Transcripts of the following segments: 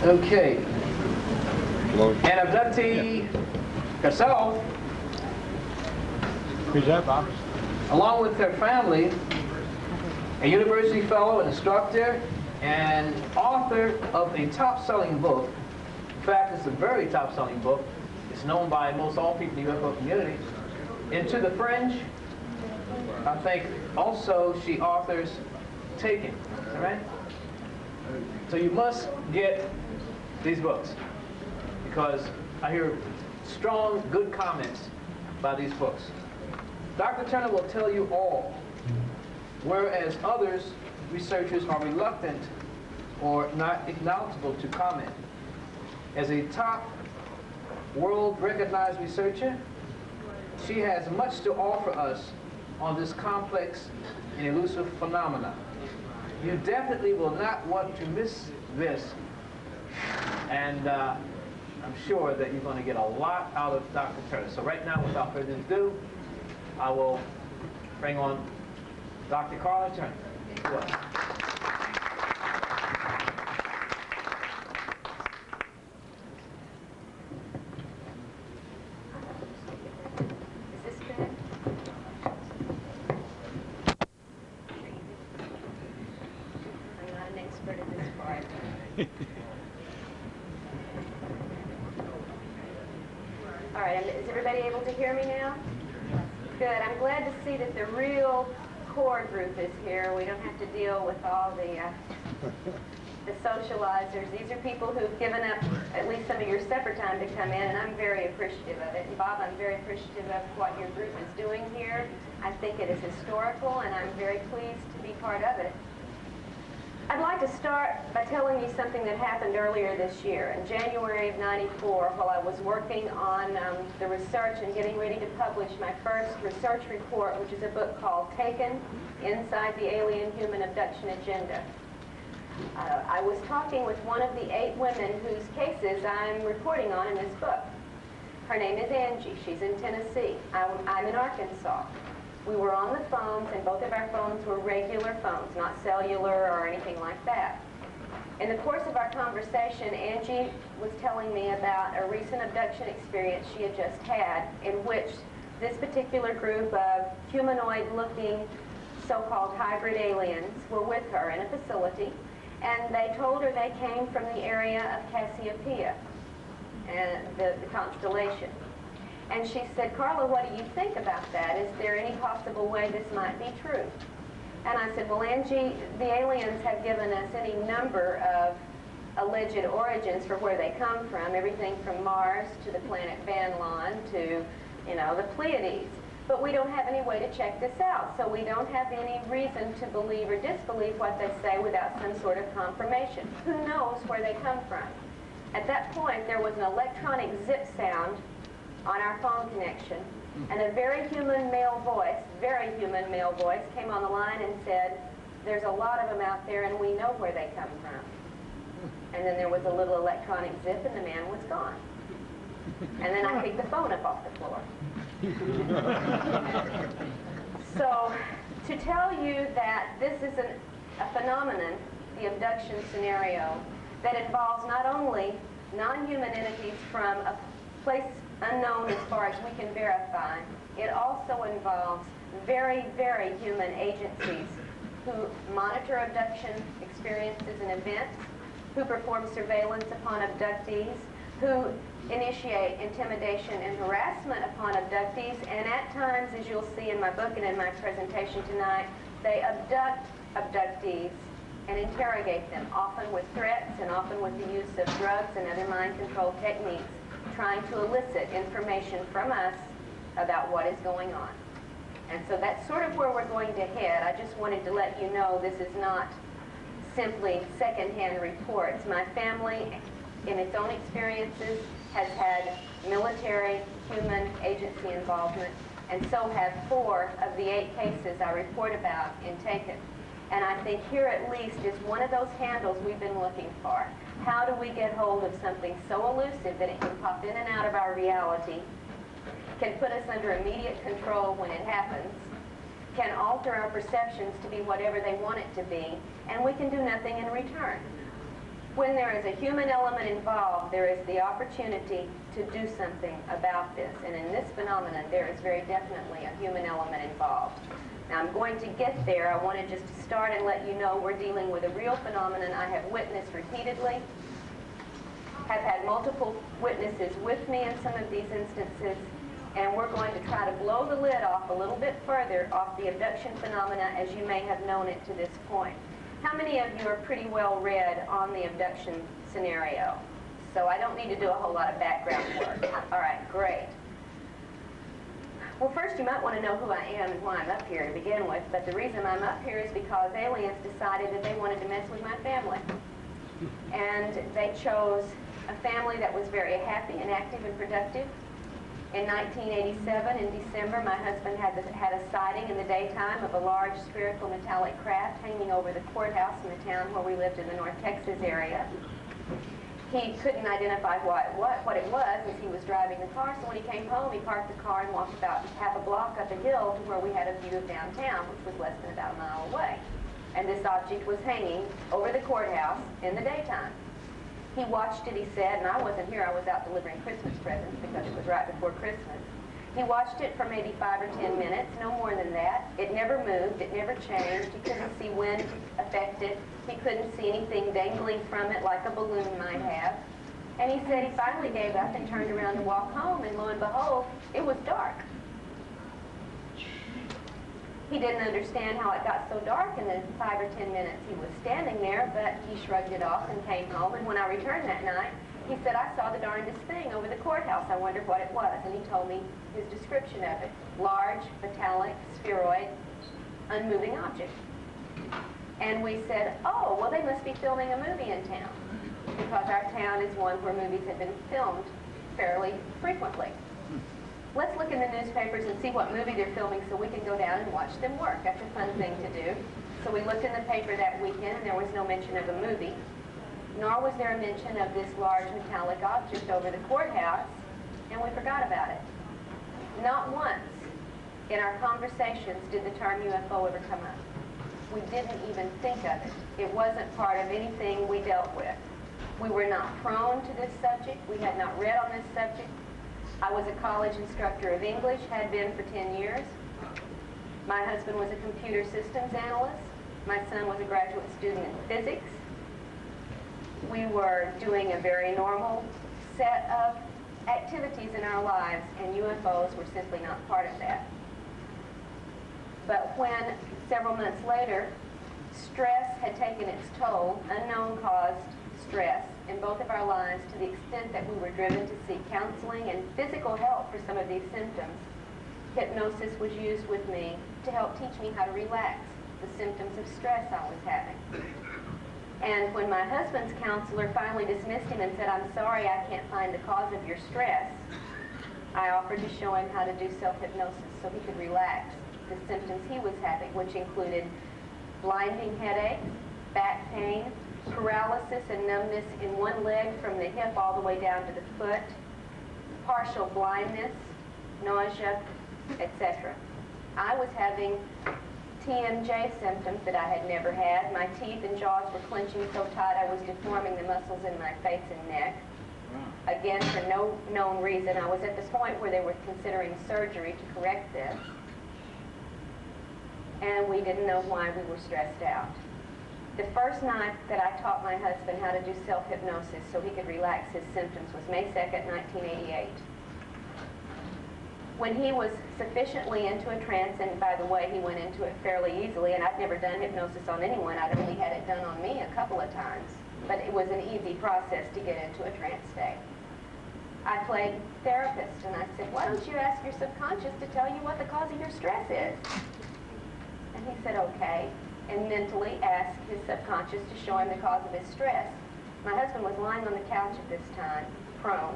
Okay. An abductee herself, Present, Bob. along with her family, a university fellow, an instructor, and author of a top-selling book. In fact, it's a very top-selling book. It's known by most all people in the UFO community. Into the Fringe, I think also she authors Taken, all right? So you must get these books because I hear strong, good comments about these books. Dr. Turner will tell you all, whereas others, researchers, are reluctant or not acknowledgeable to comment. As a top world-recognized researcher, she has much to offer us on this complex and elusive phenomena. You definitely will not want to miss this, and I'm sure that you're going to get a lot out of Dr. Turner. So right now, without further ado, I will bring on Dr. Karla Turner. All right, is everybody able to hear me now? Good. I'm glad to see that the real core group is here. We don't have to deal with all the socializers. These are people who've given up at least some of your supper time to come in, and I'm very appreciative of it. And Bob, I'm very appreciative of what your group is doing here. I think it is historical, and I'm very pleased to be part of it. I'd like to start by telling you something that happened earlier this year. In January of '94, while I was working on the research and getting ready to publish my first research report, which is a book called Taken, Inside the Alien Human Abduction Agenda. I was talking with one of the 8 women whose cases I'm reporting on in this book. Her name is Angie. She's in Tennessee. I'm in Arkansas. We were on the phones, and both of our phones were regular phones, not cellular or anything like that. In the course of our conversation, Angie was telling me about a recent abduction experience she had just had, in which this particular group of humanoid-looking so-called hybrid aliens were with her in a facility, and they told her they came from the area of Cassiopeia, and the constellation. And she said, Karla, what do you think about that? Is there any possible way this might be true? And I said, well, Angie, the aliens have given us any number of alleged origins for where they come from, everything from Mars to the planet Van Loan to, you know, the Pleiades. But we don't have any way to check this out, so we don't have any reason to believe or disbelieve what they say without some sort of confirmation. Who knows where they come from? At that point, there was an electronic zip sound on our phone connection, and a very human male voice came on the line and said, there's a lot of them out there and we know where they come from. And then there was a little electronic zip and the man was gone. And then I picked the phone up off the floor. So to tell you that this is a phenomenon, the abduction scenario, that involves not only non-human entities from a place unknown as far as we can verify, it also involves very, very human agencies who monitor abduction experiences and events, who perform surveillance upon abductees, who initiate intimidation and harassment upon abductees, and at times, as you'll see in my book and in my presentation tonight, they abduct abductees and interrogate them, often with threats and often with the use of drugs and other mind control techniques, trying to elicit information from us about what is going on. And so that's sort of where we're going to head. I just wanted to let you know this is not simply secondhand reports. My family, in its own experiences, has had military human agency involvement, and so have 4 of the 8 cases I report about in Taken. And I think here at least is one of those handles we've been looking for. How do we get hold of something so elusive that it can pop in and out of our reality, can put us under immediate control when it happens, can alter our perceptions to be whatever they want it to be, and we can do nothing in return? When there is a human element involved, there is the opportunity to do something about this. And in this phenomenon, there is very definitely a human element involved. Now, I'm going to get there. I wanted just to start and let you know we're dealing with a real phenomenon I have witnessed repeatedly, have had multiple witnesses with me in some of these instances, and we're going to try to blow the lid off a little bit further off the abduction phenomena as you may have known it to this point. How many of you are pretty well read on the abduction scenario? So I don't need to do a whole lot of background work. All right, great. Well, first you might want to know who I am and why I'm up here to begin with, but the reason I'm up here is because aliens decided that they wanted to mess with my family. And they chose a family that was very happy and active and productive. In 1987, in December, my husband had a sighting in the daytime of a large spherical metallic craft hanging over the courthouse in the town where we lived in the North Texas area. He couldn't identify what it was as he was driving the car, so when he came home, he parked the car and walked about half a block up a hill to where we had a view of downtown, which was less than about a mile away. And this object was hanging over the courthouse in the daytime. He watched it, he said, and I wasn't here, I was out delivering Christmas presents because it was right before Christmas. He watched it for maybe 5 or 10 minutes, no more than that. It never moved, it never changed. He couldn't see wind affect it. He couldn't see anything dangling from it like a balloon might have. And he said he finally gave up and turned around to walk home, and lo and behold, it was dark. He didn't understand how it got so dark in the 5 or 10 minutes he was standing there, but he shrugged it off and came home. And when I returned that night, he said, I saw the darndest thing over the courthouse. I wondered what it was. And he told me his description of it. Large, metallic, spheroid, unmoving object. And we said, oh, well, they must be filming a movie in town, because our town is one where movies have been filmed fairly frequently. Let's look in the newspapers and see what movie they're filming so we can go down and watch them work. That's a fun thing to do. So we looked in the paper that weekend, and there was no mention of a movie, nor was there a mention of this large metallic object over the courthouse, and we forgot about it. Not once in our conversations did the term UFO ever come up. We didn't even think of it. It wasn't part of anything we dealt with. We were not prone to this subject. We had not read on this subject. I was a college instructor of English, had been for 10 years. My husband was a computer systems analyst. My son was a graduate student in physics. We were doing a very normal set of activities in our lives, and UFOs were simply not part of that. But when, several months later, stress had taken its toll, unknown caused stress, in both of our lives to the extent that we were driven to seek counseling and physical help for some of these symptoms, hypnosis was used with me to help teach me how to relax the symptoms of stress I was having. And when my husband's counselor finally dismissed him and said, I'm sorry, I can't find the cause of your stress, I offered to show him how to do self-hypnosis so he could relax the symptoms he was having, which included blinding headaches, back pain, paralysis and numbness in one leg from the hip all the way down to the foot, partial blindness, nausea, etc. I was having TMJ symptoms that I had never had. My teeth and jaws were clenching so tight I was deforming the muscles in my face and neck. Again, for no known reason. I was at the point where they were considering surgery to correct this. And we didn't know why we were stressed out. The first night that I taught my husband how to do self-hypnosis so he could relax his symptoms was May 2nd, 1988. When he was sufficiently into a trance, and by the way, he went into it fairly easily, and I've never done hypnosis on anyone. I'd only had it done on me a couple of times, but it was an easy process to get into a trance state. I played therapist, and I said, why don't you ask your subconscious to tell you what the cause of your stress is? And he said, okay, and mentally asked his subconscious to show him the cause of his stress. My husband was lying on the couch at this time, prone,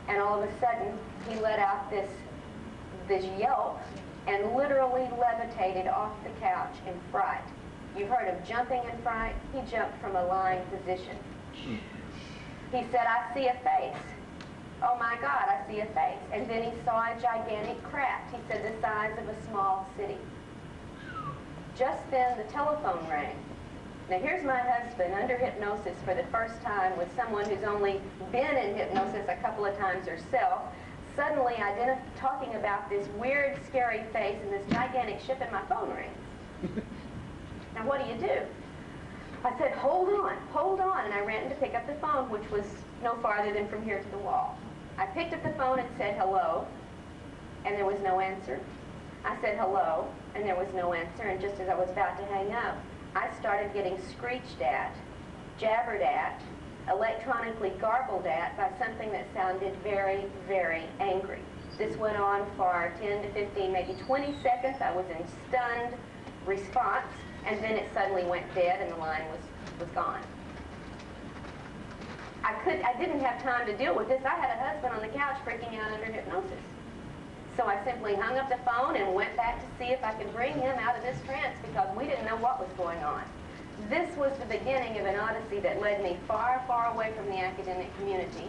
and all of a sudden, he let out this yelp and literally levitated off the couch in fright. You've heard of jumping in fright? He jumped from a lying position. He said, I see a face. Oh my God, I see a face. And then he saw a gigantic craft. He said the size of a small city. Just then the telephone rang. Now here's my husband under hypnosis for the first time with someone who's only been in hypnosis a couple of times herself, suddenly talking about this weird, scary face and this gigantic ship, and my phone rings. Now what do? I said, hold on, and I ran to pick up the phone, which was no farther than from here to the wall. I picked up the phone and said hello, and there was no answer. I said hello, and there was no answer, and just as I was about to hang up, I started getting screeched at, jabbered at, electronically garbled at by something that sounded very, very angry. This went on for 10 to 15, maybe 20 seconds. I was in stunned response, and then it suddenly went dead and the line was gone. I didn't have time to deal with this. I had a husband on the couch freaking out under hypnosis. So I simply hung up the phone and went back to see if I could bring him out of this trance because we didn't know what was going on. This was the beginning of an odyssey that led me far, far away from the academic community.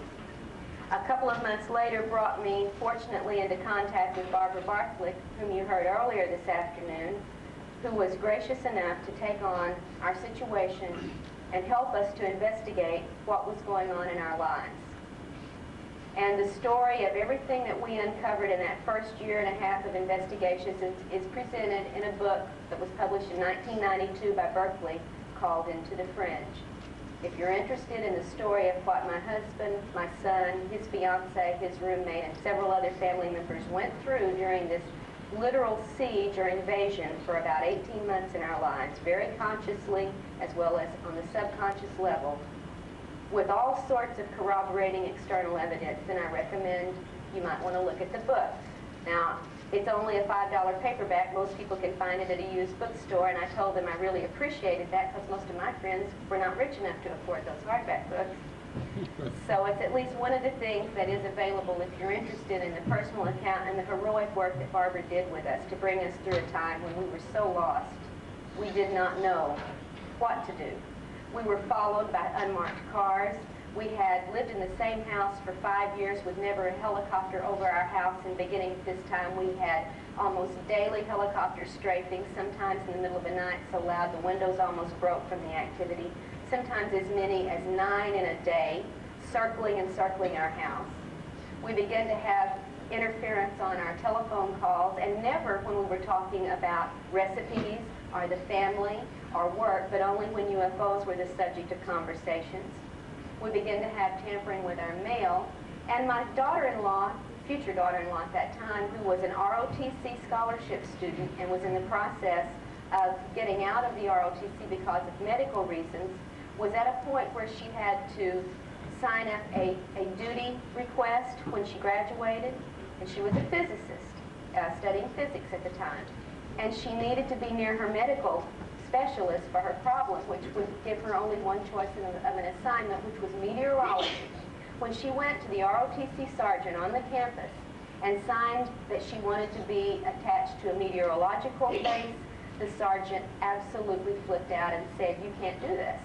A couple of months later brought me, fortunately, into contact with Barbara Barthlick, whom you heard earlier this afternoon, who was gracious enough to take on our situation and help us to investigate what was going on in our lives. And the story of everything that we uncovered in that first year and a half of investigations is presented in a book that was published in 1992 by Berkeley called Into the Fringe. If you're interested in the story of what my husband, my son, his fiance, his roommate, and several other family members went through during this literal siege or invasion for about 18 months in our lives, very consciously as well as on the subconscious level, with all sorts of corroborating external evidence, then I recommend you might want to look at the book. Now, it's only a $5 paperback. Most people can find it at a used bookstore, and I told them I really appreciated that because most of my friends were not rich enough to afford those hardback books. So it's at least one of the things that is available if you're interested in the personal account and the heroic work that Barbara did with us to bring us through a time when we were so lost. We did not know what to do. We were followed by unmarked cars. We had lived in the same house for 5 years with never a helicopter over our house, and beginning at this time we had almost daily helicopter strafing, sometimes in the middle of the night so loud the windows almost broke from the activity, sometimes as many as 9 in a day, circling and circling our house. We began to have interference on our telephone calls, and never when we were talking about recipes or the family or work, but only when UFOs were the subject of conversations. We began to have tampering with our mail, and my daughter-in-law, future daughter-in-law at that time, who was an ROTC scholarship student and was in the process of getting out of the ROTC because of medical reasons, was at a point where she had to sign up a duty request when she graduated, and she was a physicist, studying physics at the time, and she needed to be near her medical specialist for her problem, which would give her only one choice of an assignment, which was meteorology. When she went to the ROTC sergeant on the campus and signed that she wanted to be attached to a meteorological base, the sergeant absolutely flipped out and said, "You can't do this.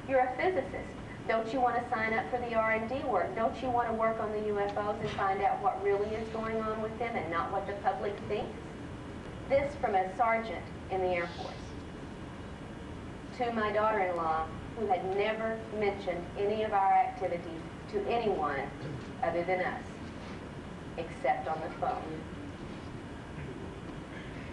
You're a physicist. Don't you want to sign up for the R&D work? Don't you want to work on the UFOs and find out what really is going on with them and not what the public thinks?" This from a sergeant in the Air Force to my daughter-in-law, who had never mentioned any of our activities to anyone other than us, except on the phone.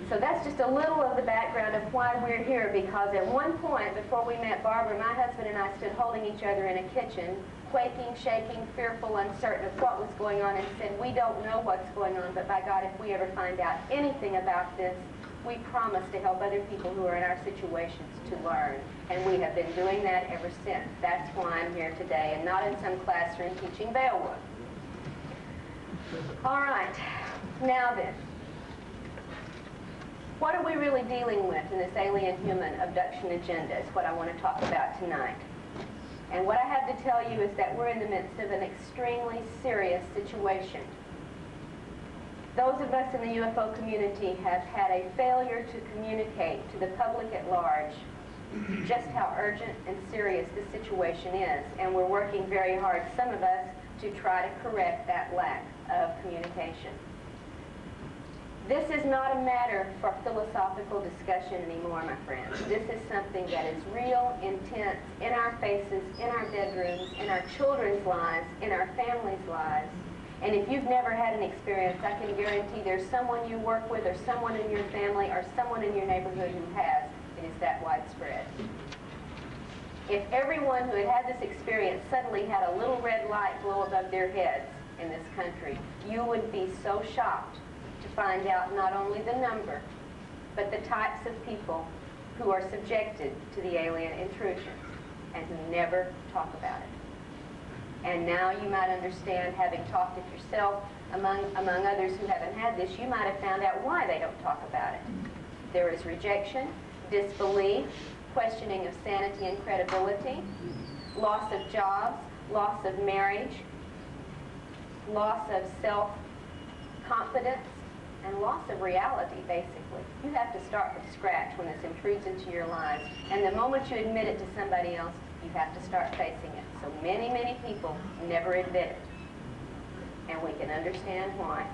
So that's just a little of the background of why we're here, because at one point, before we met Barbara, my husband and I stood holding each other in a kitchen, quaking, shaking, fearful, uncertain of what was going on, and said, "We don't know what's going on, but by God, if we ever find out anything about this, we promise to help other people who are in our situations to learn." And we have been doing that ever since. That's why I'm here today, and not in some classroom teaching Beowulf. All right, now then, what are we really dealing with in this alien-human abduction agenda is what I want to talk about tonight. And what I have to tell you is that we're in the midst of an extremely serious situation. Those of us in the UFO community have had a failure to communicate to the public at large just how urgent and serious this situation is, and we're working very hard, some of us, to try to correct that lack of communication. This is not a matter for philosophical discussion anymore, my friends. This is something that is real, intense, in our faces, in our bedrooms, in our children's lives, in our families' lives. And if you've never had an experience, I can guarantee there's someone you work with or someone in your family or someone in your neighborhood who has. It is that widespread. If everyone who had had this experience suddenly had a little red light blow above their heads in this country, you would be so shocked to find out not only the number, but the types of people who are subjected to the alien intrusions and who never talk about it. And now you might understand, having talked it yourself, among others who haven't had this, you might have found out why they don't talk about it. There is rejection, disbelief, questioning of sanity and credibility, loss of jobs, loss of marriage, loss of self-confidence, and loss of reality, basically. You have to start from scratch when this intrudes into your lives. And the moment you admit it to somebody else, you have to start facing it. So many, many people never admit it. And we can understand why.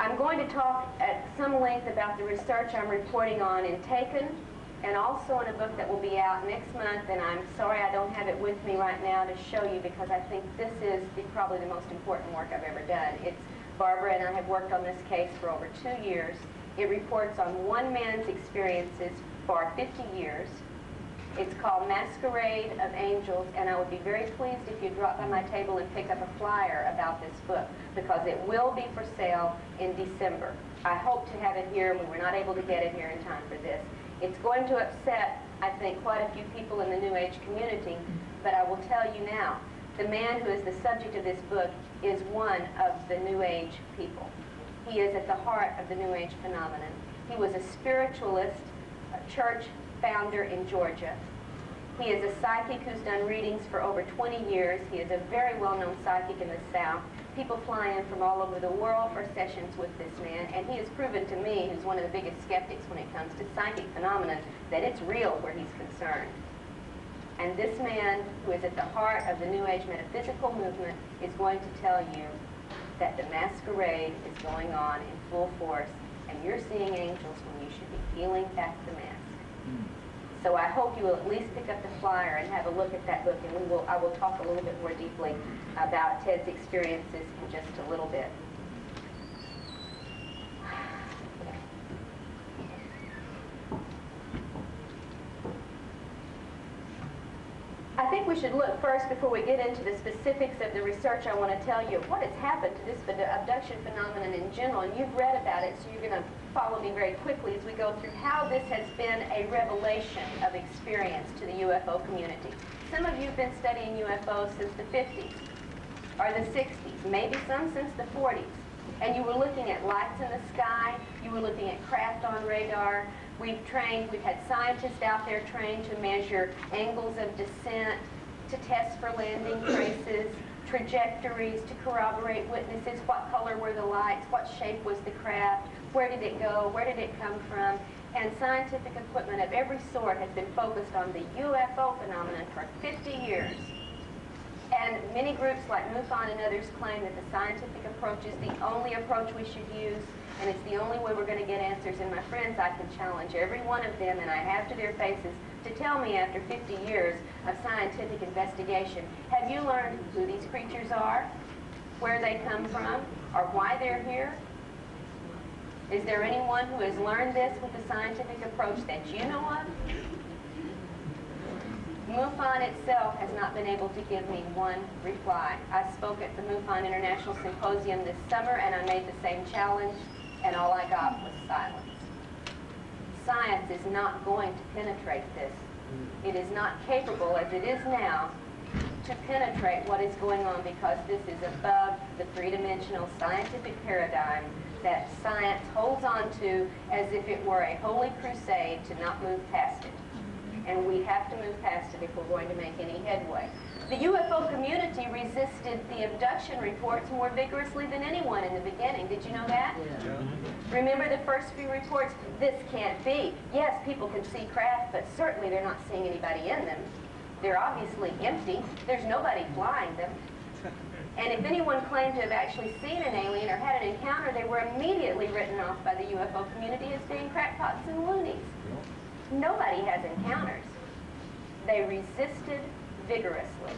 I'm going to talk at some length about the research I'm reporting on in Taken, and also in a book that will be out next month, and I'm sorry I don't have it with me right now to show you because I think this is probably the most important work I've ever done. Barbara and I have worked on this case for over 2 years. It reports on one man's experiences for 50 years. It's called Masquerade of Angels, and I would be very pleased if you drop by my table and pick up a flyer about this book, because it will be for sale in December. I hope to have it here, and we were not able to get it here in time for this. It's going to upset, I think, quite a few people in the New Age community, but I will tell you now, the man who is the subject of this book is one of the New Age people. He is at the heart of the New Age phenomenon. He was a spiritualist, a church founder in Georgia. He is a psychic who's done readings for over 20 years. He is a very well-known psychic in the South. People fly in from all over the world for sessions with this man, and he has proven to me, who's one of the biggest skeptics when it comes to psychic phenomena, that it's real where he's concerned. And this man, who is at the heart of the New Age metaphysical movement, is going to tell you that the masquerade is going on in full force, and you're seeing angels when you should be peeling back the mask. So I hope you will at least pick up the flyer and have a look at that book, and I will talk a little bit more deeply about Ted's experiences in just a little bit. I think we should look first, before we get into the specifics of the research I want to tell you, what has happened to this abduction phenomenon in general. And you've read about it, so you're going to follow me very quickly as we go through how this has been a revelation of experience to the UFO community. Some of you have been studying UFOs since the 50s or the 60s, maybe some since the 40s. And you were looking at lights in the sky, you were looking at craft on radar. We've had scientists out there trained to measure angles of descent, to test for landing traces, trajectories, to corroborate witnesses, what color were the lights, what shape was the craft, where did it go, where did it come from. And scientific equipment of every sort has been focused on the UFO phenomenon for 50 years. And many groups like MUFON and others claim that the scientific approach is the only approach we should use, and it's the only way we're going to get answers. And my friends, I can challenge every one of them, and I have to their faces, to tell me after 50 years of scientific investigation, have you learned who these creatures are, where they come from, or why they're here? Is there anyone who has learned this with the scientific approach that you know of? MUFON itself has not been able to give me one reply. I spoke at the MUFON International Symposium this summer, and I made the same challenge, and all I got was silence. Science is not going to penetrate this. It is not capable, as it is now, to penetrate what is going on, because this is above the three-dimensional scientific paradigm that science holds on to as if it were a holy crusade to not move past it. And we have to move past it if we're going to make any headway. The UFO community resisted the abduction reports more vigorously than anyone in the beginning. Did you know that? Yeah. Remember the first few reports? This can't be. Yes, people can see craft, but certainly they're not seeing anybody in them. They're obviously empty. There's nobody flying them. And if anyone claimed to have actually seen an alien or had an encounter, they were immediately written off by the UFO community as being crackpots and loonies. Nobody has encounters. They resisted vigorously.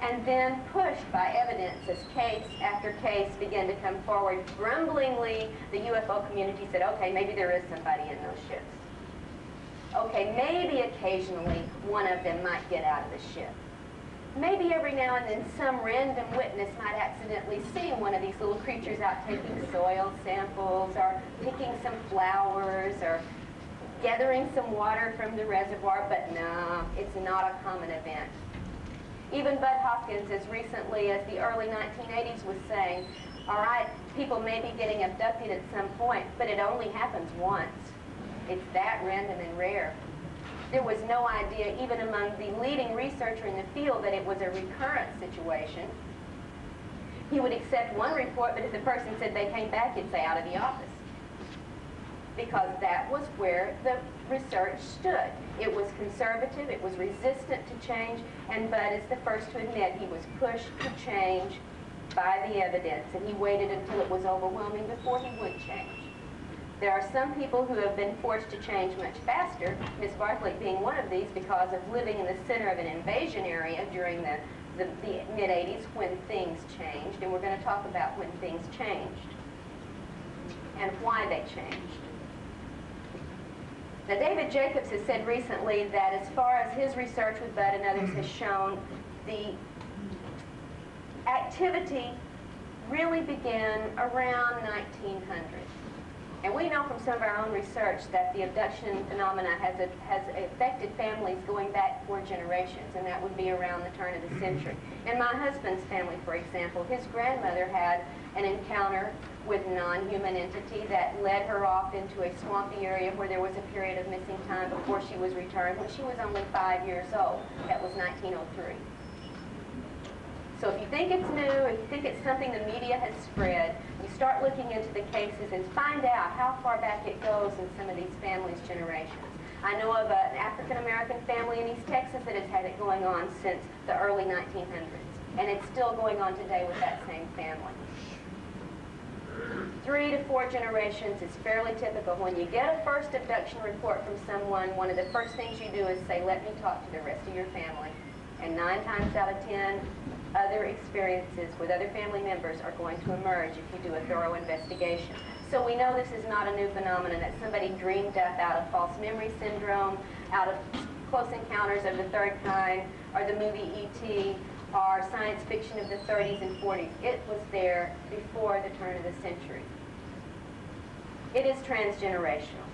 And then, pushed by evidence as case after case began to come forward, grumblingly, the UFO community said, okay, maybe there is somebody in those ships. Okay, maybe occasionally one of them might get out of the ship. Maybe every now and then some random witness might accidentally see one of these little creatures out taking soil samples or picking some flowers or gathering some water from the reservoir, but no, it's not a common event. Even Bud Hoskins, as recently as the early 1980s, was saying, all right, people may be getting abducted at some point, but it only happens once. It's that random and rare. There was no idea, even among the leading researcher in the field, that it was a recurrent situation. He would accept one report, but if the person said they came back, he'd say out of the office. Because that was where the research stood. It was conservative, it was resistant to change, and Bud is the first to admit he was pushed to change by the evidence, and he waited until it was overwhelming before he would change. There are some people who have been forced to change much faster, Ms. Bartlett being one of these, because of living in the center of an invasion area during the mid-80s when things changed, and we're going to talk about when things changed and why they changed. Now, David Jacobs has said recently that as far as his research with Bud and others has shown, the activity really began around 1900. And we know from some of our own research that the abduction phenomena has affected families going back 4 generations, and that would be around the turn of the century. In my husband's family, for example, his grandmother had an encounter with a non-human entity that led her off into a swampy area where there was a period of missing time before she was returned when she was only 5 years old. That was 1903. So if you think it's new, if you think it's something the media has spread, you start looking into the cases and find out how far back it goes in some of these families' generations. I know of an African-American family in East Texas that has had it going on since the early 1900s, and it's still going on today with that same family. 3 to 4 generations is fairly typical. When you get a first abduction report from someone, one of the first things you do is say, let me talk to the rest of your family. And 9 times out of 10, other experiences with other family members are going to emerge if you do a thorough investigation. So we know this is not a new phenomenon that somebody dreamed up out of false memory syndrome, out of Close Encounters of the Third Kind, or the movie E.T., or science fiction of the 30s and 40s. It was there before the turn of the century. It is transgenerational.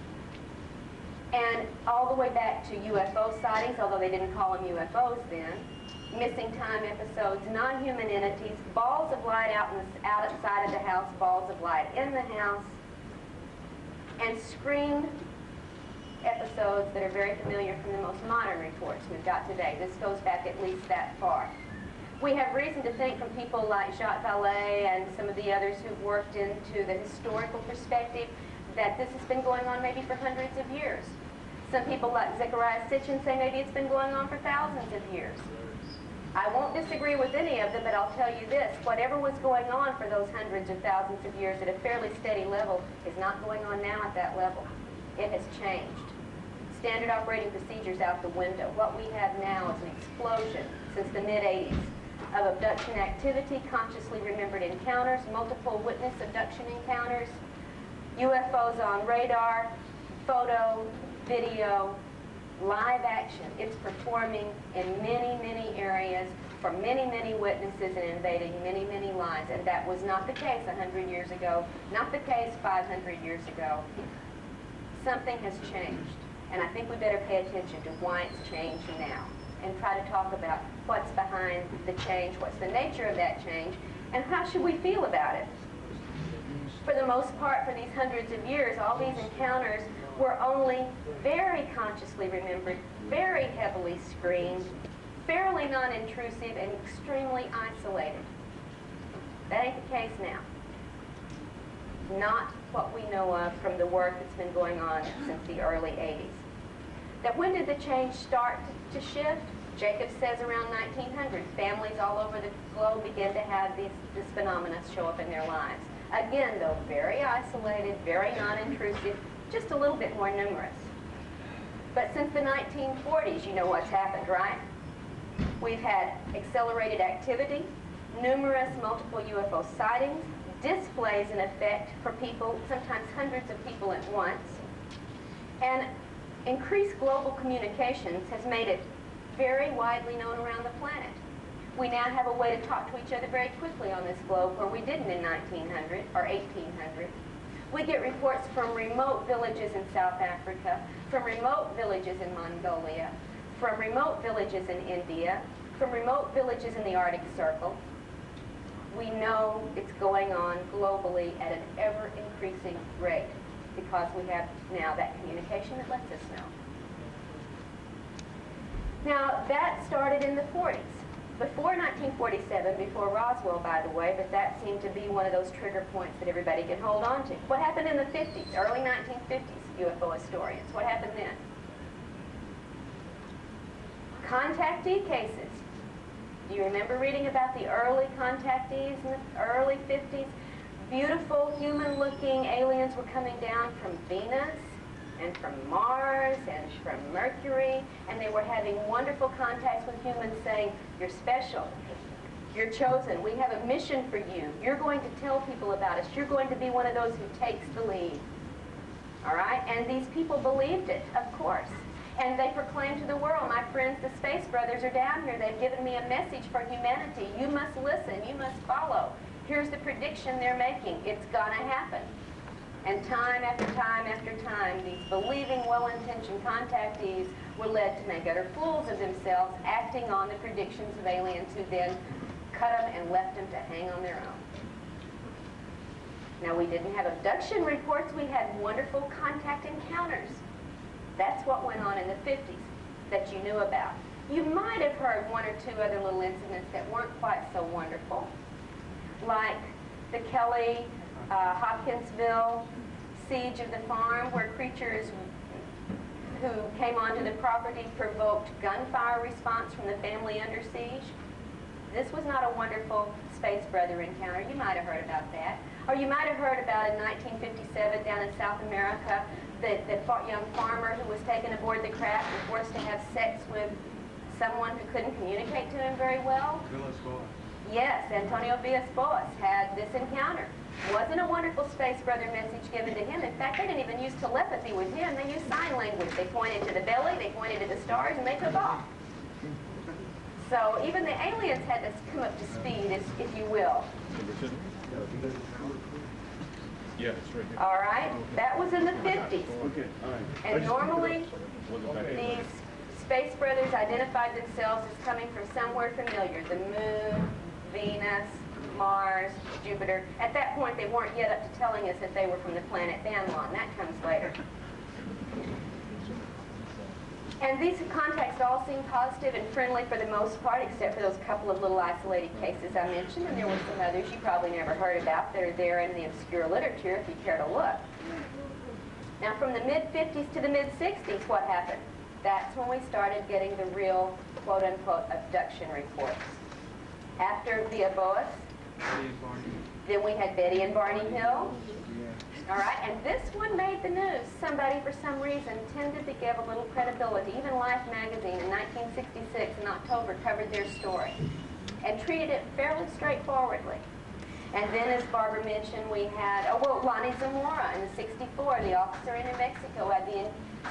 And all the way back to UFO sightings, although they didn't call them UFOs then, missing time episodes, non-human entities, balls of light outside of the house, balls of light in the house, and screen episodes that are very familiar from the most modern reports we've got today. This goes back at least that far. We have reason to think from people like Jacques Vallée and some of the others who've worked into the historical perspective that this has been going on maybe for hundreds of years. Some people like Zechariah Sitchin say maybe it's been going on for thousands of years. I won't disagree with any of them, but I'll tell you this, whatever was going on for those hundreds of thousands of years at a fairly steady level is not going on now at that level. It has changed. Standard operating procedures out the window. What we have now is an explosion since the mid-80s of abduction activity, consciously remembered encounters, multiple witness abduction encounters, UFOs on radar, photo, video, live action. It's performing in many, many areas for many, many witnesses and invading many, many lives. And that was not the case 100 years ago, not the case 500 years ago. Something has changed. And I think we better pay attention to why it's changed now and try to talk about what's behind the change, what's the nature of that change, and how should we feel about it. For the most part, for these hundreds of years, all these encounters were only very consciously remembered, very heavily screened, fairly non-intrusive, and extremely isolated. That ain't the case now. Not what we know of from the work that's been going on since the early 80s. Now, when did the change start to shift? Jacob says around 1900, families all over the globe begin to have this phenomena show up in their lives. Again, though, very isolated, very non-intrusive, just a little bit more numerous. But since the 1940s, you know what's happened, right? We've had accelerated activity, numerous multiple UFO sightings, displays in effect for people, sometimes hundreds of people at once, and increased global communications has made it very widely known around the planet. We now have a way to talk to each other very quickly on this globe where we didn't in 1900 or 1800. We get reports from remote villages in South Africa, from remote villages in Mongolia, from remote villages in India, from remote villages in the Arctic Circle. We know it's going on globally at an ever-increasing rate because we have now that communication that lets us know. Now, that started in the 40s. Before 1947, before Roswell, by the way, but that seemed to be one of those trigger points that everybody can hold on to. What happened in the 50s, early 1950s, UFO historians? What happened then? Contactee cases. Do you remember reading about the early contactees in the early 50s? Beautiful, human-looking aliens were coming down from Venus and from Mars and from Mercury, and they were having wonderful contacts with humans saying, you're special, you're chosen, we have a mission for you, you're going to tell people about us, you're going to be one of those who takes the lead. All right? And these people believed it, of course. And they proclaimed to the world, my friends, the Space Brothers are down here, they've given me a message for humanity, you must listen, you must follow. Here's the prediction they're making, it's gonna happen. And time after time after time, these believing, well-intentioned contactees were led to make utter fools of themselves, acting on the predictions of aliens who then cut them and left them to hang on their own. Now, we didn't have abduction reports, we had wonderful contact encounters. That's what went on in the 50s that you knew about. You might have heard one or two other little incidents that weren't quite so wonderful, like the Kelly Hopkinsville siege of the farm, where creatures who came onto the property provoked gunfire response from the family under siege. This was not a wonderful Space Brother encounter. You might have heard about that. Or you might have heard about in 1957 down in South America, the young farmer who was taken aboard the craft and forced to have sex with someone who couldn't communicate to him very well. Yes, Antonio Villas-Boas had this encounter. Wasn't a wonderful Space Brother message given to him. In fact, they didn't even use telepathy with him. They used sign language. They pointed to the belly, they pointed to the stars, and they took off. So even the aliens had to come up to speed, if you will. Yeah, it's right here. All right? That was in the 50s. Okay, all right. And normally, these Space Brothers identified themselves as coming from somewhere familiar. The Moon, Venus, Mars, Jupiter. At that point, they weren't yet up to telling us that they were from the planet Banlon. That comes later. And these contacts all seemed positive and friendly for the most part, except for those couple of little isolated cases I mentioned, and there were some others you probably never heard about that are there in the obscure literature if you care to look. Now, from the mid-50s to the mid-60s, what happened? That's when we started getting the real, quote-unquote, abduction reports. After Villas-Boas, then we had Betty and Barney Hill. All right, and this one made the news. Somebody, for some reason, tended to give a little credibility. Even Life magazine in 1966 in October covered their story and treated it fairly straightforwardly. And then, as Barbara mentioned, we had, Lonnie Zamora in the 64, the officer in New Mexico,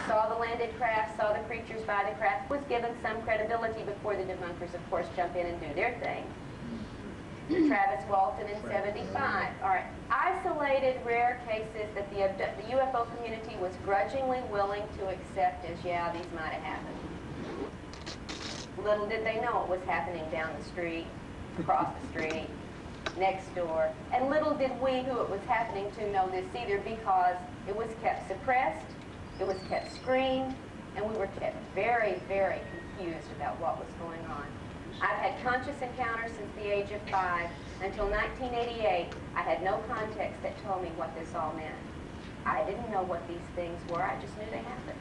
saw the landed craft, saw the creatures by the craft, was given some credibility before the debunkers, of course, jump in and do their thing. Travis Walton in 75. All right, isolated, rare cases that the UFO community was grudgingly willing to accept as, yeah, these might have happened. Little did they know it was happening down the street, across the street, next door. And little did we who it was happening to know this either, because it was kept suppressed, it was kept screened, and we were kept very, very confused about what was going on. I've had conscious encounters since the age of 5. Until 1988, I had no context that told me what this all meant. I didn't know what these things were. I just knew they happened.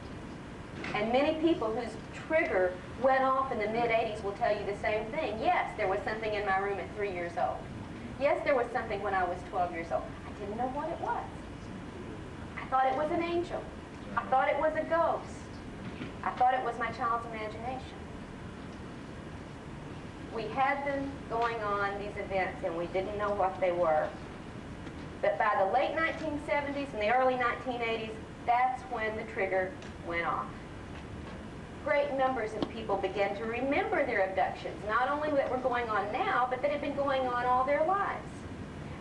And many people whose trigger went off in the mid-'80s will tell you the same thing. Yes, there was something in my room at 3 years old. Yes, there was something when I was 12 years old. I didn't know what it was. I thought it was an angel. I thought it was a ghost. I thought it was my child's imagination. We had them going on, these events, and we didn't know what they were. But by the late 1970s and the early 1980s, that's when the trigger went off. Great numbers of people began to remember their abductions, not only that were going on now, but that had been going on all their lives.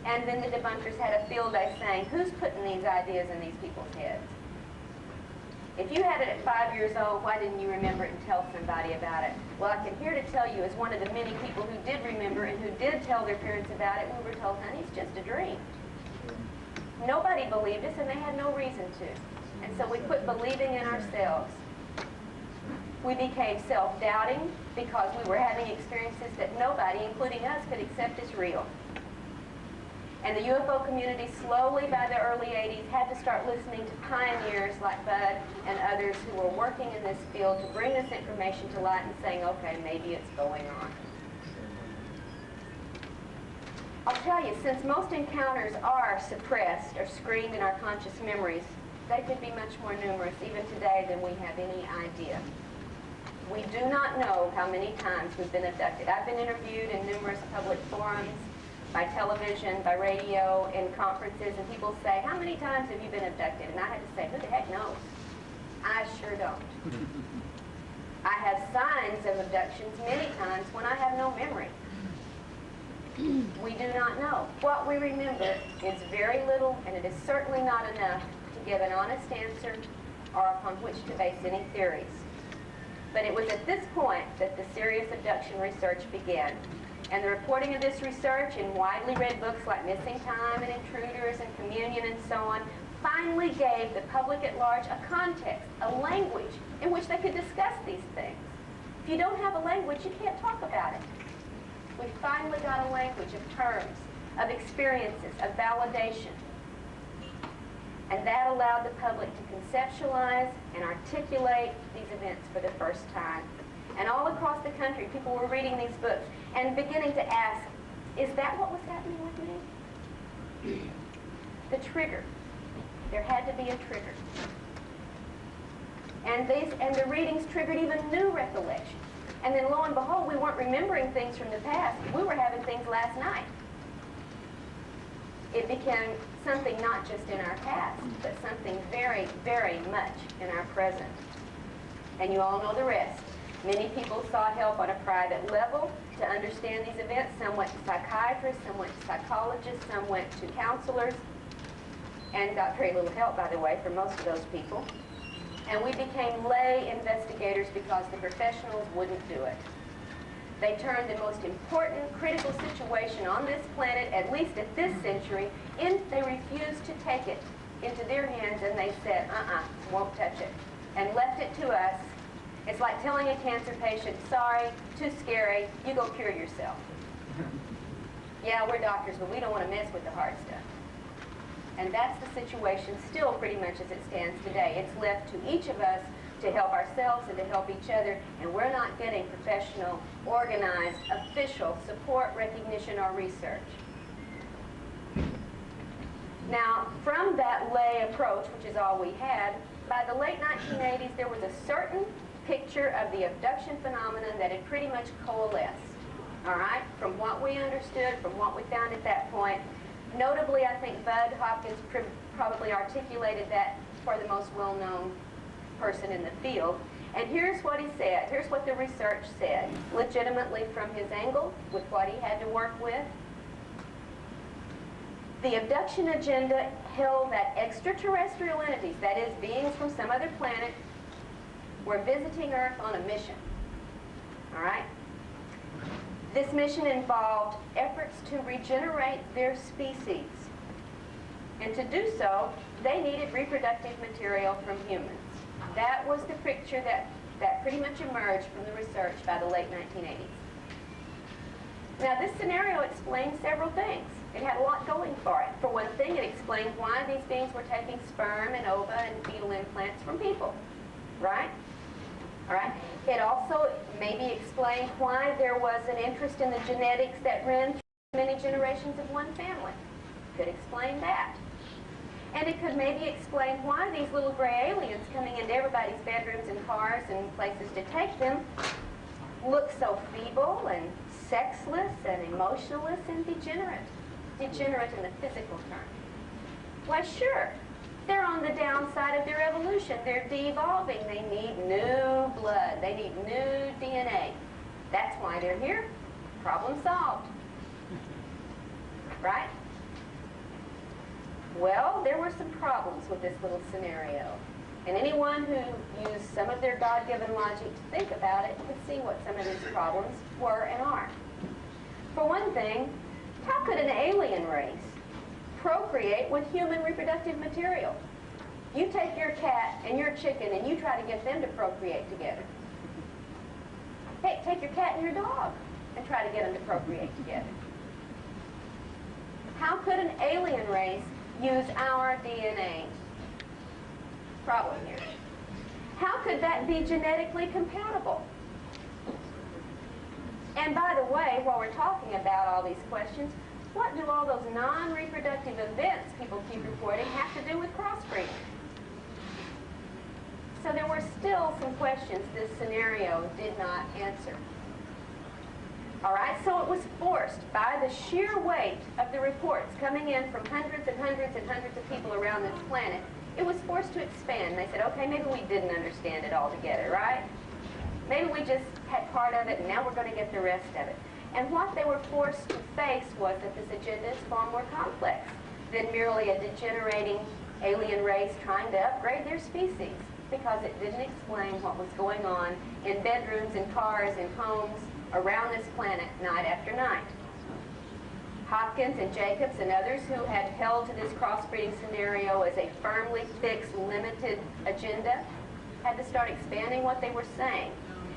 And then the debunkers had a field day saying, who's putting these ideas in these people's heads? If you had it at 5 years old, why didn't you remember it and tell somebody about it? Well, I can here to tell you, as one of the many people who did remember and who did tell their parents about it, we were told, honey, it's just a dream. Nobody believed us, and they had no reason to. And so we quit believing in ourselves. We became self-doubting because we were having experiences that nobody, including us, could accept as real. And the UFO community slowly, by the early 80s, had to start listening to pioneers like Bud and others who were working in this field to bring this information to light and saying, okay, maybe it's going on. I'll tell you, since most encounters are suppressed or screened in our conscious memories, they could be much more numerous even today than we have any idea. We do not know how many times we've been abducted. I've been interviewed in numerous public forums, by television, by radio, in conferences, and people say, how many times have you been abducted? And I had to say, who the heck knows? I sure don't. I have signs of abductions many times when I have no memory. We do not know. What we remember is very little, and it is certainly not enough to give an honest answer or upon which to base any theories. But it was at this point that the serious abduction research began. And the reporting of this research in widely read books like Missing Time and Intruders and Communion and so on finally gave the public at large a context, a language in which they could discuss these things. If you don't have a language, you can't talk about it. We finally got a language of terms, of experiences, of validation. And that allowed the public to conceptualize and articulate these events for the first time. And all across the country, people were reading these books and beginning to ask, is that what was happening with me? The trigger. There had to be a trigger. And the readings triggered even new recollections. And then lo and behold, we weren't remembering things from the past. We were having things last night. It became something not just in our past, but something very, very much in our present. And you all know the rest. Many people sought help on a private level to understand these events. Some went to psychiatrists, some went to psychologists, some went to counselors, and got very little help, by the way, for most of those people. And we became lay investigators because the professionals wouldn't do it. They turned the most important, critical situation on this planet, at least at this century, they refused to take it into their hands, and they said, won't touch it, and left it to us. It's like telling a cancer patient, sorry, too scary, you go cure yourself. Yeah, we're doctors, but we don't want to mess with the hard stuff. And that's the situation still pretty much as it stands today. It's left to each of us to help ourselves and to help each other, and we're not getting professional, organized, official support, recognition, or research. Now, from that lay approach, which is all we had, by the late 1980s, there was a certain picture of the abduction phenomenon that had pretty much coalesced, all right, from what we understood, from what we found at that point. Notably, I think Bud Hopkins probably articulated that for the most well-known person in the field. And here's what he said. Here's what the research said, legitimately from his angle, with what he had to work with. The abduction agenda held that extraterrestrial entities, that is, beings from some other planet, were visiting Earth on a mission. All right? This mission involved efforts to regenerate their species. And to do so, they needed reproductive material from humans. That was the picture that pretty much emerged from the research by the late 1980s. Now, this scenario explained several things. It had a lot going for it. For one thing, it explained why these beings were taking sperm and ova and fetal implants from people. right? All right. It also maybe explained why there was an interest in the genetics that ran through many generations of one family. Could explain that. And it could maybe explain why these little gray aliens coming into everybody's bedrooms and cars and places to take them look so feeble and sexless and emotionless and degenerate. Degenerate in the physical term. Why, sure. They're on the downside of their evolution. They're de-evolving. They need new blood. They need new DNA. That's why they're here. Problem solved. Right? Well, there were some problems with this little scenario. And anyone who used some of their God-given logic to think about it could see what some of these problems were and are. For one thing, how could an alien race procreate with human reproductive material? You take your cat and your chicken and you try to get them to procreate together. Hey, take your cat and your dog and try to get them to procreate together. How could an alien race use our DNA? Problem here. How could that be genetically compatible? And by the way, while we're talking about all these questions, what do all those non-reproductive events people keep reporting have to do with crossbreeding? So there were still some questions this scenario did not answer. All right, so it was forced by the sheer weight of the reports coming in from hundreds and hundreds and hundreds of people around this planet. It was forced to expand. They said, okay, maybe we didn't understand it altogether, right? Maybe we just had part of it, and now we're going to get the rest of it. And what they were forced to face was that this agenda is far more complex than merely a degenerating alien race trying to upgrade their species, because it didn't explain what was going on in bedrooms and cars and homes around this planet night after night. Hopkins and Jacobs and others who had held to this crossbreeding scenario as a firmly fixed, limited agenda had to start expanding what they were saying.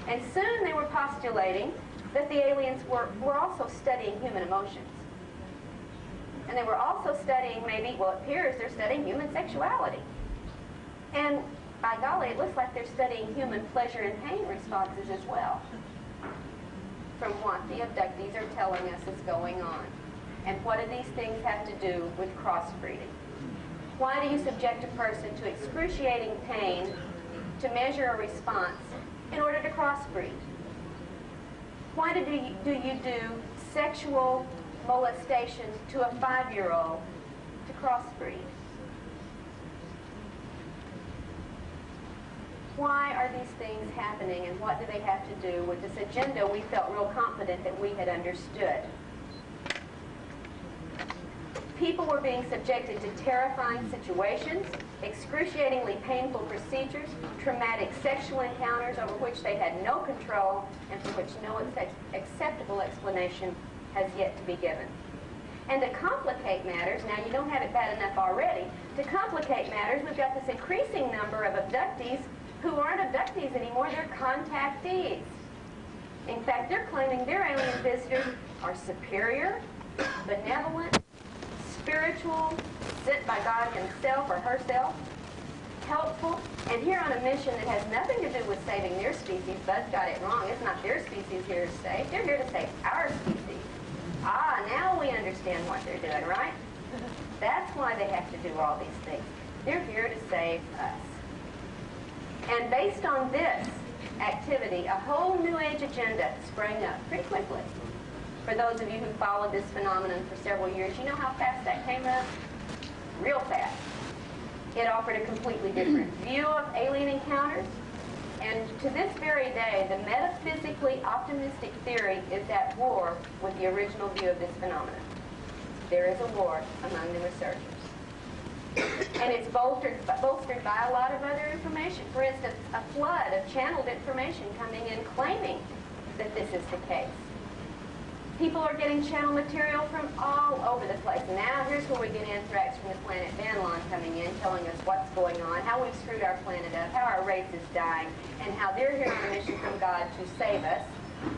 And soon they were postulating that the aliens were also studying human emotions. And they were also studying maybe, well, it appears they're studying human sexuality. And by golly, it looks like they're studying human pleasure and pain responses as well, from what the abductees are telling us is going on. And what do these things have to do with crossbreeding? Why do you subject a person to excruciating pain to measure a response in order to crossbreed? Why do you do sexual molestation to a 5-year-old to crossbreed? Why are these things happening, and what do they have to do with this agenda we felt real confident that we had understood? People were being subjected to terrifying situations, excruciatingly painful procedures, traumatic sexual encounters over which they had no control and for which no acceptable explanation has yet to be given. And to complicate matters, now you don't have it bad enough already, to complicate matters, we've got this increasing number of abductees who aren't abductees anymore, they're contactees. In fact, they're claiming their alien visitors are superior, benevolent, spiritual, sent by God himself or herself, helpful, and here on a mission that has nothing to do with saving their species. Buzz got it wrong. It's not their species here to save. They're here to save our species. Ah, now we understand what they're doing, right? That's why they have to do all these things. They're here to save us. And based on this activity, a whole new age agenda sprang up pretty quickly. For those of you who followed this phenomenon for several years, you know how fast that came up? Real fast. It offered a completely different view of alien encounters. And to this very day, the metaphysically optimistic theory is at war with the original view of this phenomenon. There is a war among the researchers. And it's bolstered by a lot of other information. For instance, a flood of channeled information coming in claiming that this is the case. People are getting channel material from all over the place. Now here's where we get anthrax from the planet Vanlon coming in, telling us what's going on, how we've screwed our planet up, how our race is dying, and how they're here on a mission from God to save us,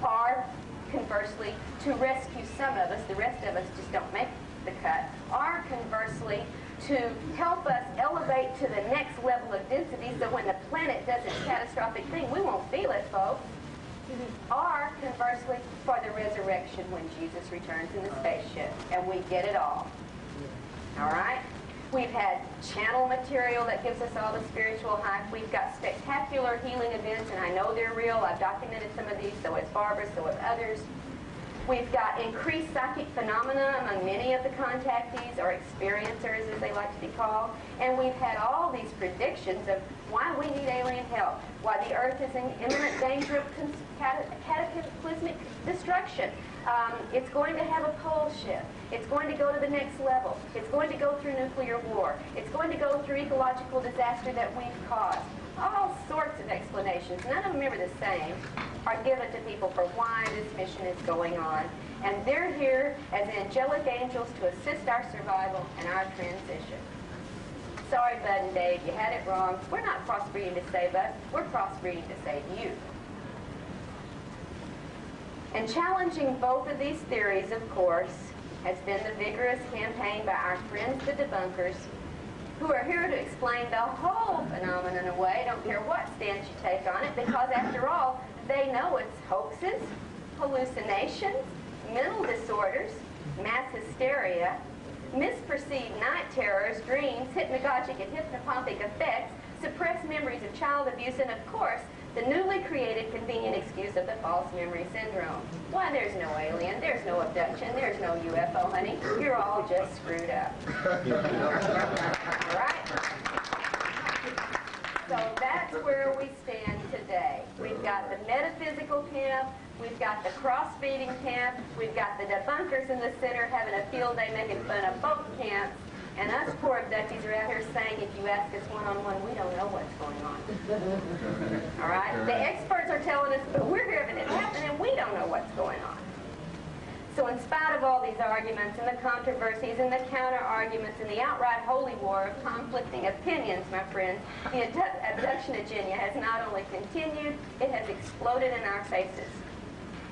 or conversely, to rescue some of us. The rest of us just don't make the cut. Or conversely, to help us elevate to the next level of density so when the planet does its catastrophic thing, we won't feel it, folks. Or, conversely, for the resurrection when Jesus returns in the spaceship, and we get it all. All right? We've had channel material that gives us all the spiritual hype. We've got spectacular healing events, and I know they're real. I've documented some of these, so has Barbara, so have others. We've got increased psychic phenomena among many of the contactees, or experiencers as they like to be called. And we've had all these predictions of why we need alien help, why the Earth is in imminent danger of cataclysmic destruction. It's going to have a pole shift. It's going to go to the next level. It's going to go through nuclear war. It's going to go through ecological disaster that we've caused. All sorts of explanations, none of them ever the same, are given to people for why this mission is going on. And they're here as angelic angels to assist our survival and our transition. Sorry, Bud and Dave, you had it wrong. We're not crossbreeding to save us. We're crossbreeding to save you. And challenging both of these theories, of course, has been the vigorous campaign by our friends, the debunkers, who are here to explain the whole phenomenon away, don't care what stance you take on it, because after all, they know it's hoaxes, hallucinations, mental disorders, mass hysteria, misperceived night terrors, dreams, hypnagogic and hypnopompic effects, suppressed memories of child abuse, and of course, the newly created convenient excuse of the false memory syndrome. Why, there's no alien, there's no abduction, there's no UFO, honey. You're all just screwed up. All right? So that's where we stand today. We've got the metaphysical camp, we've got the cross-feeding camp, we've got the debunkers in the center having a field day making fun of both camps, and us poor abductees are out here saying, if you ask us one-on-one, we don't know what's going on. All right? The experts are telling us, but we're hearing it happen, and we don't know what's going on. So in spite of all these arguments and the controversies and the counter-arguments and the outright holy war of conflicting opinions, my friends, the abduction agenda has not only continued, it has exploded in our faces.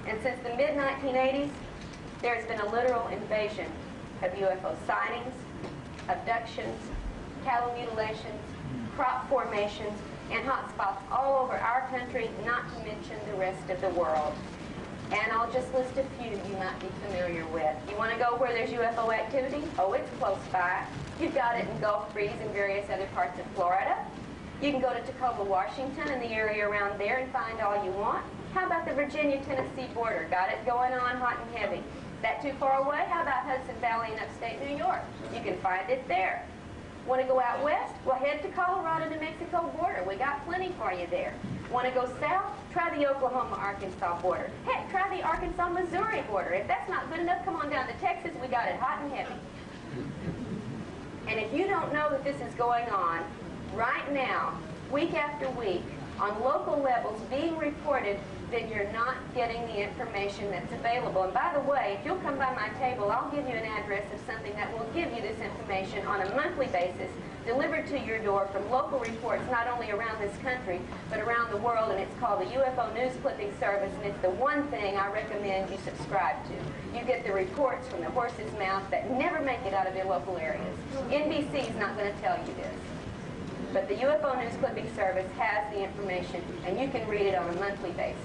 And since the mid-1980s, there's been a literal invasion of UFO sightings, abductions, cattle mutilations, crop formations, and hotspots all over our country, not to mention the rest of the world. And I'll just list a few you might be familiar with. You want to go where there's UFO activity? Oh, it's close by. You've got it in Gulf Breeze and various other parts of Florida. You can go to Tacoma, Washington, and the area around there and find all you want. How about the Virginia-Tennessee border? Got it going on hot and heavy. That too far away? How about Hudson Valley and upstate New York? You can find it there. Want to go out west? Well, head to Colorado, New Mexico border. We got plenty for you there. Want to go south? Try the Oklahoma-Arkansas border. Heck, try the Arkansas-Missouri border. If that's not good enough, come on down to Texas. We got it hot and heavy. And if you don't know that this is going on right now, week after week, on local levels being reported, then you're not getting the information that's available. And by the way, if you'll come by my table, I'll give you an address of something that will give you this information on a monthly basis, delivered to your door from local reports not only around this country, but around the world, and it's called the UFO News Clipping Service, and it's the one thing I recommend you subscribe to. You get the reports from the horse's mouth that never make it out of their local areas. NBC is not going to tell you this. But the UFO News Clipping Service has the information, and you can read it on a monthly basis.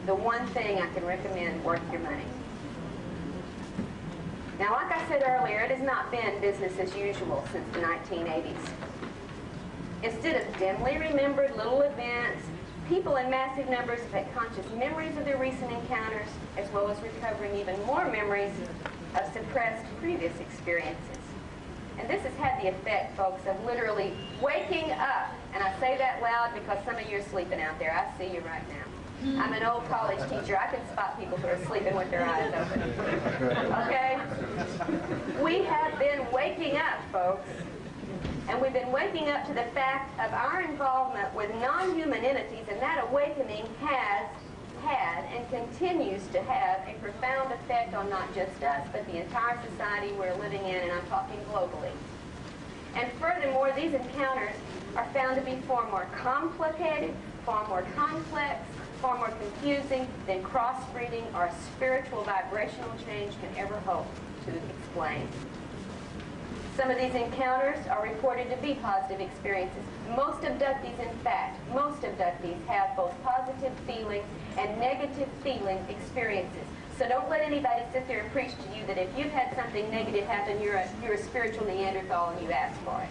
The one thing I can recommend worth your money. Now, like I said earlier, it has not been business as usual since the 1980s. Instead of dimly remembered little events, people in massive numbers have had conscious memories of their recent encounters, as well as recovering even more memories of suppressed previous experiences. And this has had the effect, folks, of literally waking up. And I say that loud because some of you are sleeping out there. I see you right now. I'm an old college teacher. I can spot people who are sleeping with their eyes open. Okay? We have been waking up, folks. And we've been waking up to the fact of our involvement with non-human entities, and that awakening has had and continues to have a profound effect on not just us, but the entire society we're living in, and I'm talking globally. And furthermore, these encounters are found to be far more complicated, far more complex, far more confusing than crossbreeding or spiritual vibrational change can ever hope to explain. Some of these encounters are reported to be positive experiences. Most abductees, in fact, most abductees have both positive feeling and negative feeling experiences. So don't let anybody sit there and preach to you that if you've had something negative happen, you're a spiritual Neanderthal and you asked for it.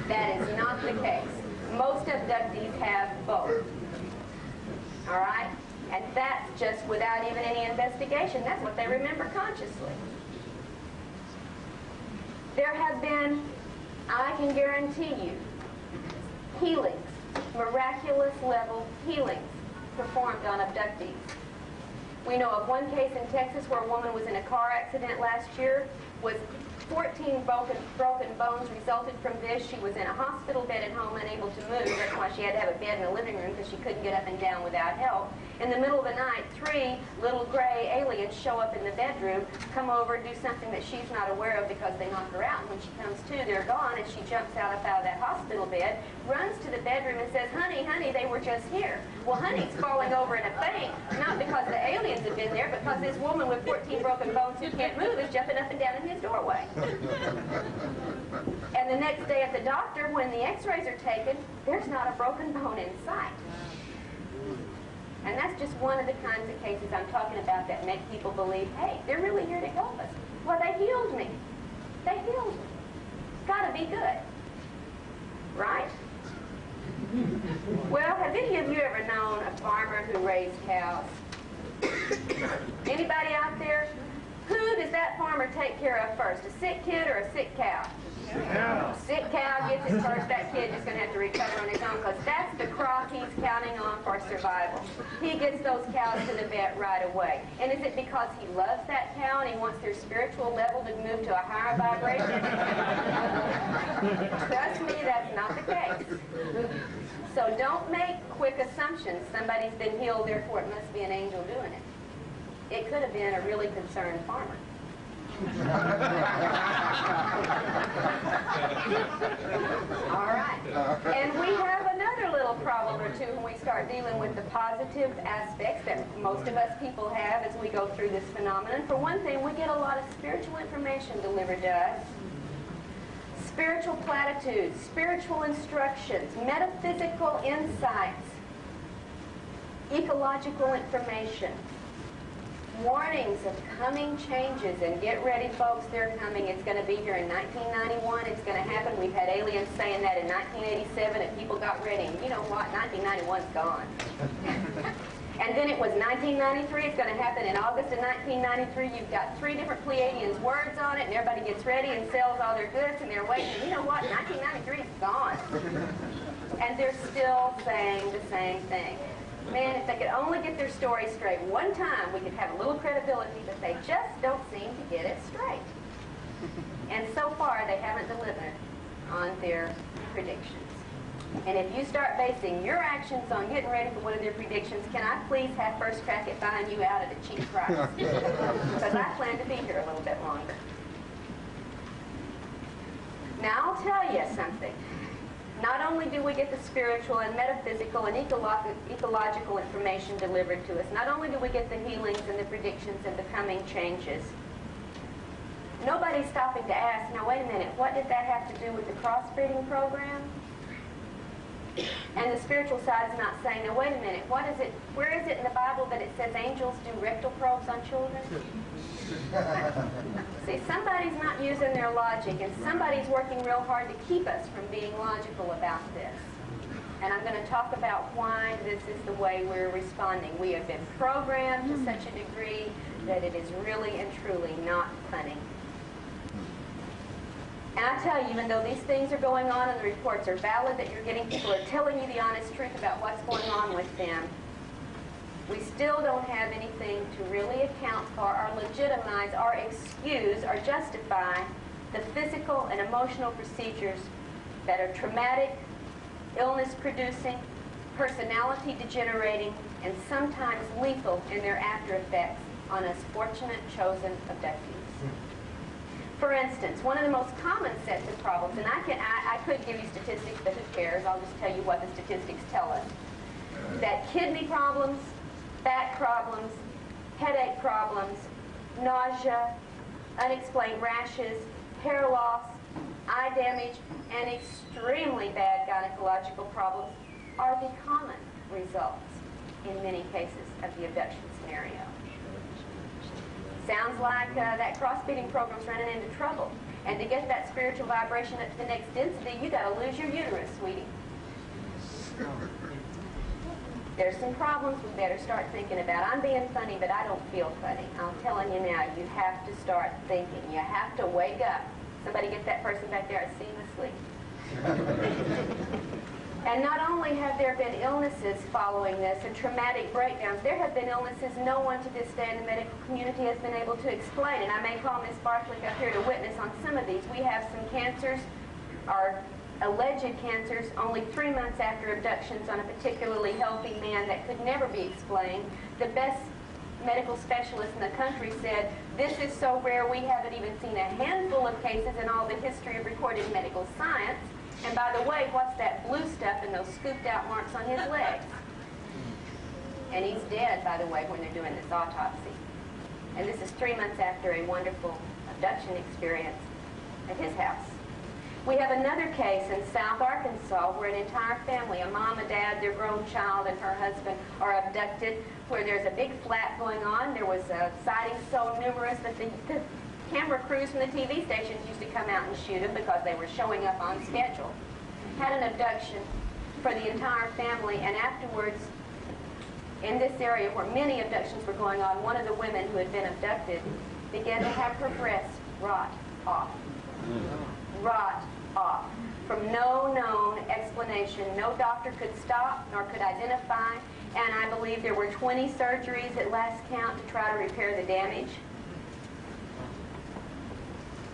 That is not the case. Most abductees have both. All right? And that's just without even any investigation. That's what they remember consciously. There have been, I can guarantee you, healings, miraculous level healings performed on abductees. We know of one case in Texas where a woman was in a car accident last year with 14 broken bones resulted from this. She was in a hospital bed at home, unable to move. That's why she had to have a bed in the living room, because she couldn't get up and down without help. In the middle of the night, 3 little gray aliens show up in the bedroom, come over, do something that she's not aware of because they knock her out. And when she comes to, they're gone, and she jumps out of that hospital bed, runs to the bedroom and says, honey, honey, they were just here. Well, honey's falling over in a faint, not because the aliens have been there, but because this woman with 14 broken bones who can't move is jumping up and down in his doorway. And the next day at the doctor, when the x-rays are taken, there's not a broken bone in sight. And that's just one of the kinds of cases I'm talking about that make people believe, hey, they're really here to help us. Well, they healed me. They healed me. It's got to be good. Right? Well, have any of you ever known a farmer who raised cows? Anybody out there? Who does that farmer take care of first, a sick kid or a sick cow? Yeah. Sick cow gets it first. That kid is going to have to recover on his own, because that's the crop he's counting on for survival. He gets those cows to the vet right away. And is it because he loves that cow and he wants their spiritual level to move to a higher vibration? Trust me, that's not the case. So don't make quick assumptions. Somebody's been healed, therefore it must be an angel doing it. It could have been a really concerned farmer. All right. And we have another little problem or two when we start dealing with the positive aspects that most of us people have as we go through this phenomenon. For one thing, we get a lot of spiritual information delivered to us. Spiritual platitudes, spiritual instructions, metaphysical insights, ecological information, warnings of coming changes. And get ready, folks, they're coming. It's going to be here in 1991. It's going to happen. We've had aliens saying that in 1987, and people got ready. And you know what? 1991's gone. And then it was 1993. It's going to happen in August of 1993. You've got 3 different Pleiadians' words on it, and everybody gets ready and sells all their goods, and they're waiting. And you know what? 1993 is gone. And they're still saying the same thing. Man, if they could only get their story straight one time, we could have a little credibility, but they just don't seem to get it straight. And so far, they haven't delivered on their predictions. And if you start basing your actions on getting ready for one of their predictions, can I please have first crack at buying you out at a cheap price? Because I plan to be here a little bit longer. Now, I'll tell you something. Not only do we get the spiritual and metaphysical and ecological information delivered to us, not only do we get the healings and the predictions and the coming changes, nobody's stopping to ask, now wait a minute, what did that have to do with the crossbreeding program? And the spiritual side's not saying, now wait a minute, what is it, where is it in the Bible that it says angels do rectal probes on children? See, somebody's not using their logic, and somebody's working real hard to keep us from being logical about this. And I'm going to talk about why this is the way we're responding. We have been programmed to such a degree that it is really and truly not funny. And I tell you, even though these things are going on and the reports are valid, that you're getting people who are telling you the honest truth about what's going on with them, we still don't have anything to really account for or legitimize or excuse or justify the physical and emotional procedures that are traumatic, illness-producing, personality-degenerating, and sometimes lethal in their after-effects on us fortunate chosen abductees. For instance, one of the most common sets of problems, and I could give you statistics, but who cares? I'll just tell you what the statistics tell us. That kidney problems, back problems, headache problems, nausea, unexplained rashes, hair loss, eye damage, and extremely bad gynecological problems are the common results in many cases of the abduction scenario. Sounds like that cross-breeding program's running into trouble. And to get that spiritual vibration up to the next density, you got to lose your uterus, sweetie. There's some problems we better start thinking about. I'm being funny, but I don't feel funny. I'm telling you now, you have to start thinking. You have to wake up. Somebody get that person back there. I see him asleep. And not only have there been illnesses following this and traumatic breakdowns, there have been illnesses no one to this day in the medical community has been able to explain. And I may call Ms. Barkley up here to witness on some of these. We have some cancers, or alleged cancers, only 3 months after abductions on a particularly healthy man that could never be explained. The best medical specialist in the country said, this is so rare we haven't even seen a handful of cases in all the history of recorded medical science. And by the way, what's that blue stuff and those scooped out marks on his legs? And he's dead, by the way, when they're doing this autopsy. And this is 3 months after a wonderful abduction experience at his house. We have another case in South Arkansas where an entire family, a mom, a dad, their grown child, and her husband are abducted, where there's a big flat going on. There was sightings so numerous that the camera crews from the TV stations used to come out and shoot them because they were showing up on schedule. Had an abduction for the entire family, and afterwards, in this area where many abductions were going on, one of the women who had been abducted began to have her breasts rot off. Rot off. From no known explanation. No doctor could stop nor could identify, and I believe there were 20 surgeries at last count to try to repair the damage.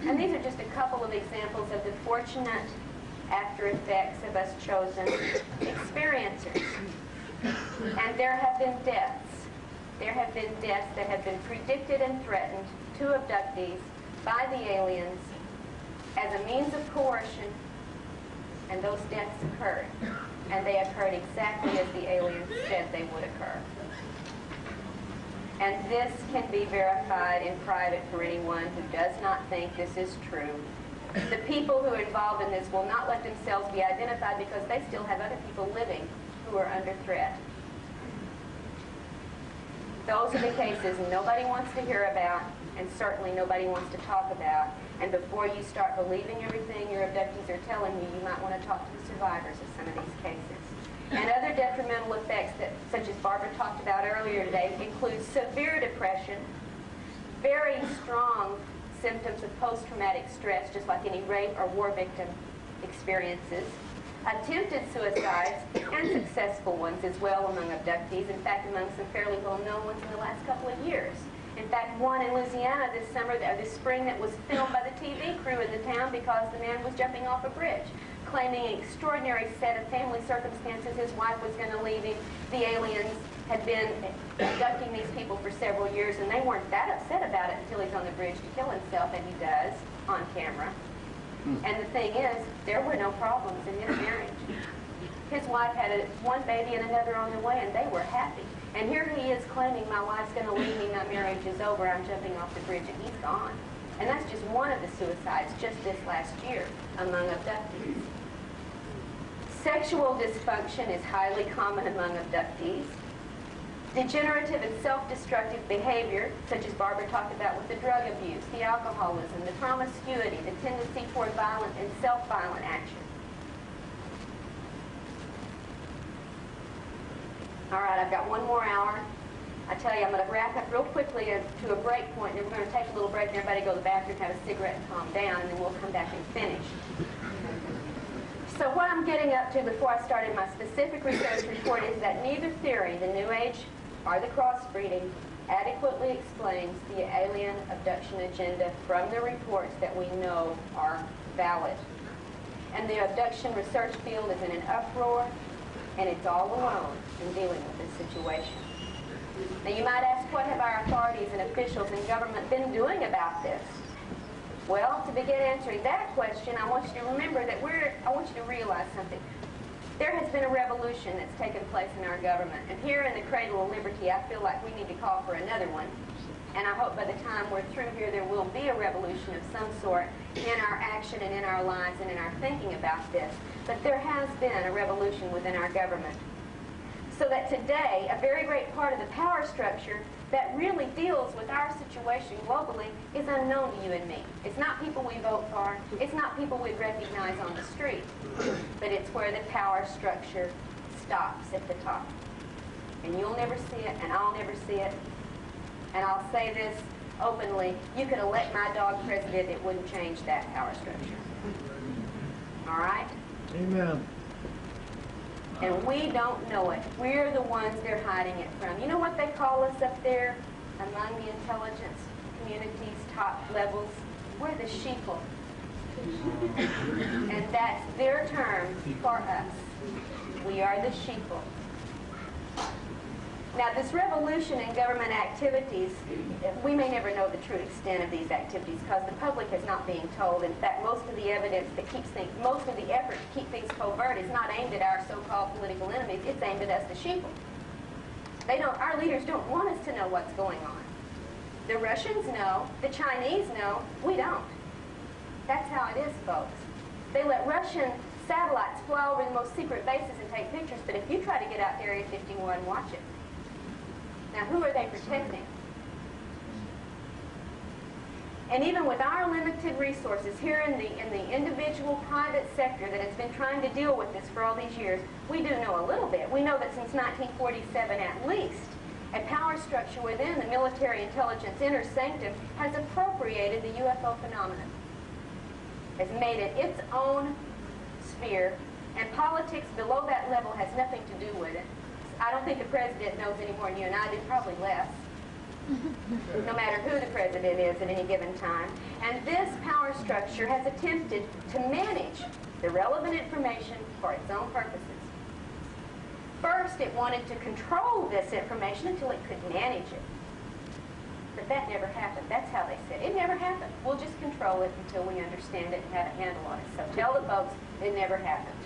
And these are just a couple of examples of the fortunate after effects of us chosen experiencers. And there have been deaths. There have been deaths that have been predicted and threatened to abductees by the aliens as a means of coercion, and those deaths occurred. And they occurred exactly as the aliens said they would occur. And this can be verified in private for anyone who does not think this is true. The people who are involved in this will not let themselves be identified because they still have other people living who are under threat. Those are the cases nobody wants to hear about, and certainly nobody wants to talk about. And before you start believing everything your abductees are telling you, you might want to talk to the survivors of some of these cases. And other detrimental effects, that, such as Barbara talked about earlier today, include severe depression, very strong symptoms of post-traumatic stress, just like any rape or war victim experiences, attempted suicides, and successful ones as well among abductees. In fact, among some fairly well-known ones in the last couple of years. In fact, one in Louisiana this spring that was filmed by the TV crew in the town because the man was jumping off a bridge, claiming an extraordinary set of family circumstances. His wife was going to leave him. The aliens had been abducting these people for several years, and they weren't that upset about it until he's on the bridge to kill himself, and he does, on camera. And the thing is, there were no problems in his marriage. His wife had one baby and another on the way, and they were happy. And here he is claiming, my wife's going to leave me, my marriage is over, I'm jumping off the bridge, and he's gone. And that's just one of the suicides just this last year among abductees. Sexual dysfunction is highly common among abductees. Degenerative and self-destructive behavior, such as Barbara talked about with the drug abuse, the alcoholism, the promiscuity, the tendency toward violent and self-violent action. All right, I've got one more hour. I tell you, I'm going to wrap up real quickly to a break point, and then we're going to take a little break, and everybody go to the bathroom, have a cigarette, and calm down, and then we'll come back and finish. So what I'm getting up to before I started my specific research report is that neither theory, the New Age or the crossbreeding, adequately explains the alien abduction agenda from the reports that we know are valid. And the abduction research field is in an uproar, and it's all alone in dealing with this situation. Now you might ask, what have our authorities and officials in government been doing about this? Well, to begin answering that question, I want you to remember that I want you to realize something. There has been a revolution that's taken place in our government. And here in the Cradle of Liberty, I feel like we need to call for another one. and I hope by the time we're through here there will be a revolution of some sort in our action and in our lives and in our thinking about this. But there has been a revolution within our government. So that today, a very great part of the power structure that really deals with our situation globally is unknown to you and me. It's not people we vote for. It's not people we'd recognize on the street. But it's where the power structure stops at the top. And you'll never see it, and I'll never see it. And I'll say this openly, you could elect my dog president, it wouldn't change that power structure. All right? Amen. And we don't know it. We're the ones they're hiding it from. You know what they call us up there among the intelligence community's top levels? We're the sheeple. And that's their term for us. We are the sheeple. Now, this revolution in government activities, we may never know the true extent of these activities because the public is not being told. In fact, most of the evidence that keeps things, most of the effort to keep things covert is not aimed at our so-called political enemies. It's aimed at us, the sheeple. They don't. Our leaders don't want us to know what's going on. The Russians know. The Chinese know. We don't. That's how it is, folks. They let Russian satellites fly over the most secret bases and take pictures. But if you try to get out to Area 51, watch it. Now, who are they protecting? And even with our limited resources here in the individual private sector that has been trying to deal with this for all these years, we do know a little bit. We know that since 1947 at least, a power structure within the military intelligence inner sanctum has appropriated the UFO phenomenon, has made it its own sphere, and politics below that level has nothing to do with it. I don't think the president knows any more than you and I do, probably less, no matter who the president is at any given time. And this power structure has attempted to manage the relevant information for its own purposes. First, it wanted to control this information until it could manage it. But that never happened. That's how they said it. It never happened. We'll just control it until we understand it and have a handle on it. So tell the folks it never happened.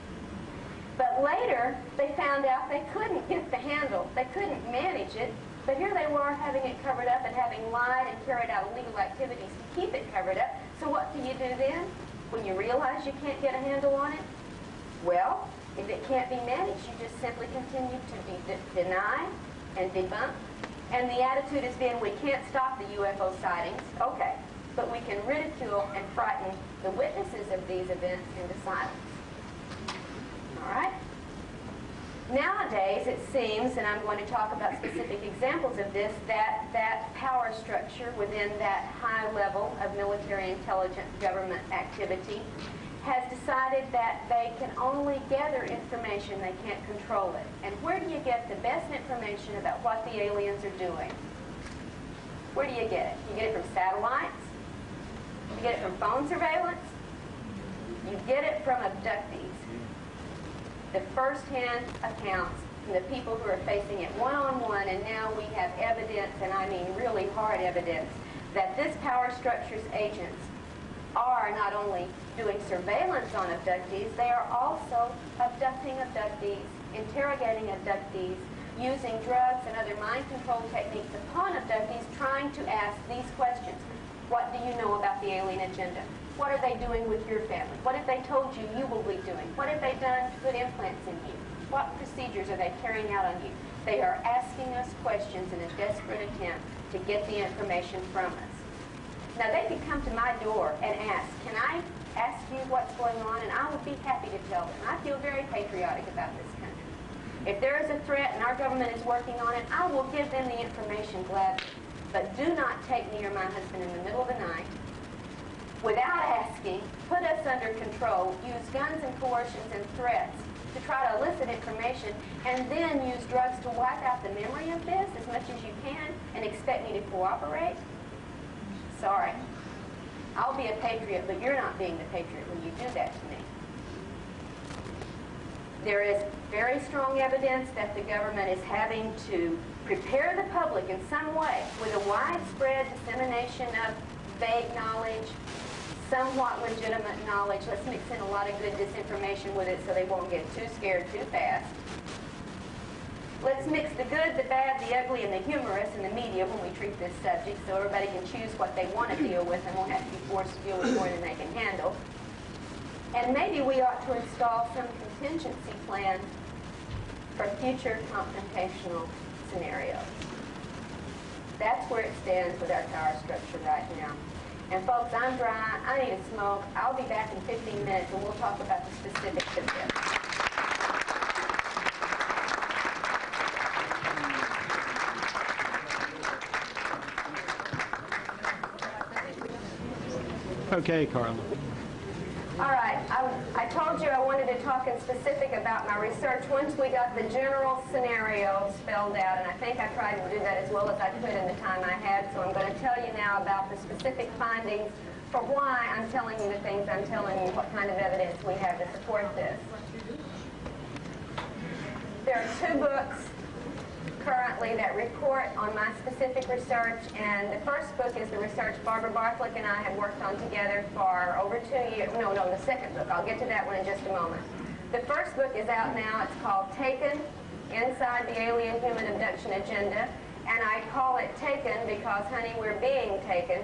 But later, they found out they couldn't get the handle. They couldn't manage it. But here they were having it covered up and having lied and carried out illegal activities to keep it covered up. So what do you do then when you realize you can't get a handle on it? Well, if it can't be managed, you just simply continue to deny and debunk. And the attitude has been, we can't stop the UFO sightings. Okay, but we can ridicule and frighten the witnesses of these events into silence. All right? Nowadays, it seems, and I'm going to talk about specific examples of this, that power structure within that high level of military intelligence government activity has decided that they can only gather information, they can't control it. And where do you get the best information about what the aliens are doing? Where do you get it? You get it from satellites? You get it from phone surveillance? You get it from abductees. The first-hand accounts from the people who are facing it one-on-one, and now we have evidence, and I mean really hard evidence, that this power structure's agents are not only doing surveillance on abductees, they are also abducting abductees, interrogating abductees, using drugs and other mind control techniques upon abductees, trying to ask these questions. What do you know about the alien agenda? What are they doing with your family? What have they told you you will be doing? What have they done to put implants in you? What procedures are they carrying out on you? They are asking us questions in a desperate attempt to get the information from us. Now, they could come to my door and ask, can I ask you what's going on? And I would be happy to tell them. I feel very patriotic about this country. If there is a threat and our government is working on it, I will give them the information gladly. But do not take me or my husband in the middle of the night without asking, put us under control, use guns and coercions and threats to try to elicit information, and then use drugs to wipe out the memory of this as much as you can and expect me to cooperate? Sorry. I'll be a patriot, but you're not being the patriot when you do that to me. There is very strong evidence that the government is having to prepare the public in some way with a widespread dissemination of vague knowledge, somewhat legitimate knowledge. Let's mix in a lot of good disinformation with it so they won't get too scared too fast. Let's mix the good, the bad, the ugly, and the humorous in the media when we treat this subject so everybody can choose what they want to deal with and won't have to be forced to deal with more than they can handle. And maybe we ought to install some contingency plan for future confrontational scenarios. That's where it stands with our power structure right now. And folks, I'm dry. I need a smoke. I'll be back in 15 minutes and we'll talk about the specifics of this. Okay, Karla. All right, I told you I wanted to talk in specific about my research once we got the general scenario spelled out, and I think I tried to do that as well as I could in the time I had, so I'm going to tell you now about the specific findings for why I'm telling you the things I'm telling you, what kind of evidence we have to support this. There are 2 books currently that report on my specific research, and the first book is the research Barbara Barthlick and I have worked on together for over 2 years. No, the second book. I'll get to that one in just a moment. The first book is out now. It's called Taken, Inside the Alien Human Abduction Agenda, and I call it Taken because, honey, we're being taken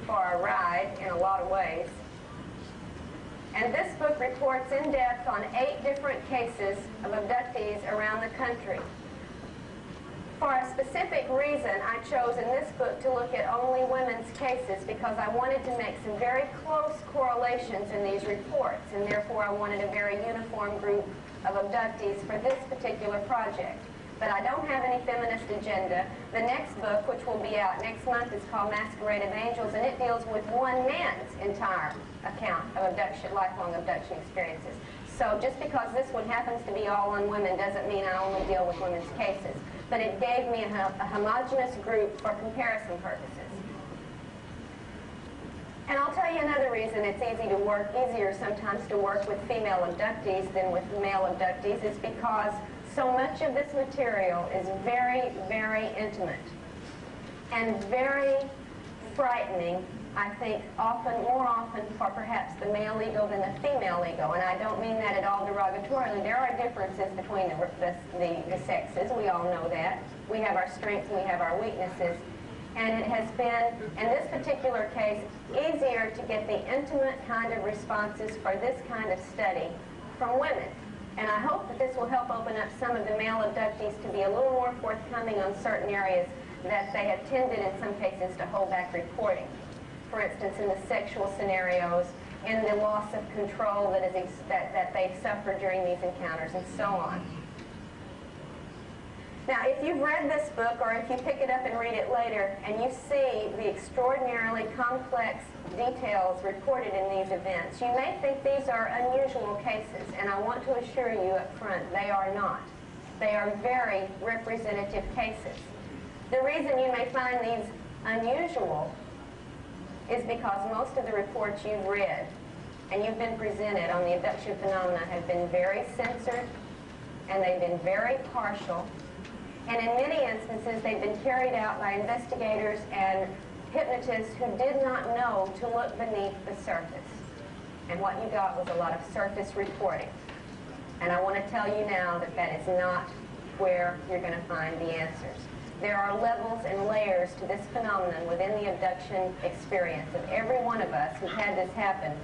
for a ride in a lot of ways. And this book reports in depth on 8 different cases of abductees around the country. For a specific reason, I chose in this book to look at only women's cases because I wanted to make some very close correlations in these reports, and therefore I wanted a very uniform group of abductees for this particular project. But I don't have any feminist agenda. The next book, which will be out next month, is called Masquerade of Angels, and it deals with one man's entire account of abduction, lifelong abduction experiences. So just because this one happens to be all on women doesn't mean I only deal with women's cases. But it gave me a homogeneous group for comparison purposes. And I'll tell you another reason it's easier sometimes to work with female abductees than with male abductees is because so much of this material is very, very intimate and very frightening, I think, more often for perhaps the male ego than the female ego. And I don't mean that at all derogatorily. There are differences between the sexes. We all know that. We have our strengths and we have our weaknesses. And it has been, in this particular case, easier to get the intimate kind of responses for this kind of study from women. And I hope that this will help open up some of the male abductees to be a little more forthcoming on certain areas that they have tended in some cases to hold back reporting. For instance, in the sexual scenarios, in the loss of control that they suffer during these encounters, and so on. Now, if you've read this book, or if you pick it up and read it later, and you see the extraordinarily complex details reported in these events, you may think these are unusual cases, and I want to assure you up front, they are not. They are very representative cases. The reason you may find these unusual is because most of the reports you've read and you've been presented on the abduction phenomena have been very censored, and they've been very partial. And in many instances, they've been carried out by investigators and hypnotists who did not know to look beneath the surface. And what you got was a lot of surface reporting. And I want to tell you now that that is not where you're going to find the answers. There are levels and layers to this phenomenon within the abduction experience of every one of us who's had this happen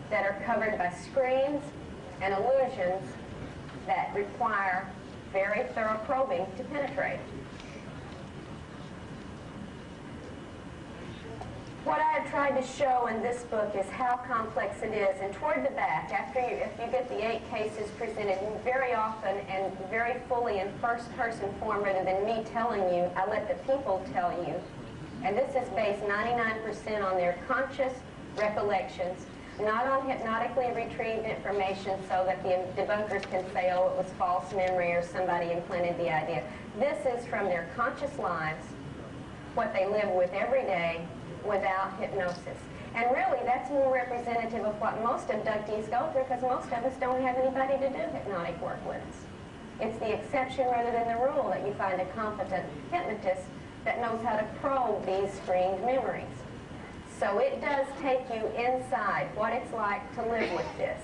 that are covered by screens and illusions that require very thorough probing to penetrate. What I have tried to show in this book is how complex it is. And toward the back, if you get the 8 cases presented very often and very fully in first-person form rather than me telling you, I let the people tell you. And this is based 99% on their conscious recollections, not on hypnotically retrieved information so that the debunkers can say, oh, it was false memory or somebody implanted the idea. This is from their conscious lives, what they live with every day without hypnosis. And really, that's more representative of what most abductees go through because most of us don't have anybody to do hypnotic work with us. It's the exception rather than the rule that you find a competent hypnotist that knows how to probe these screened memories. So it does take you inside what it's like to live with this.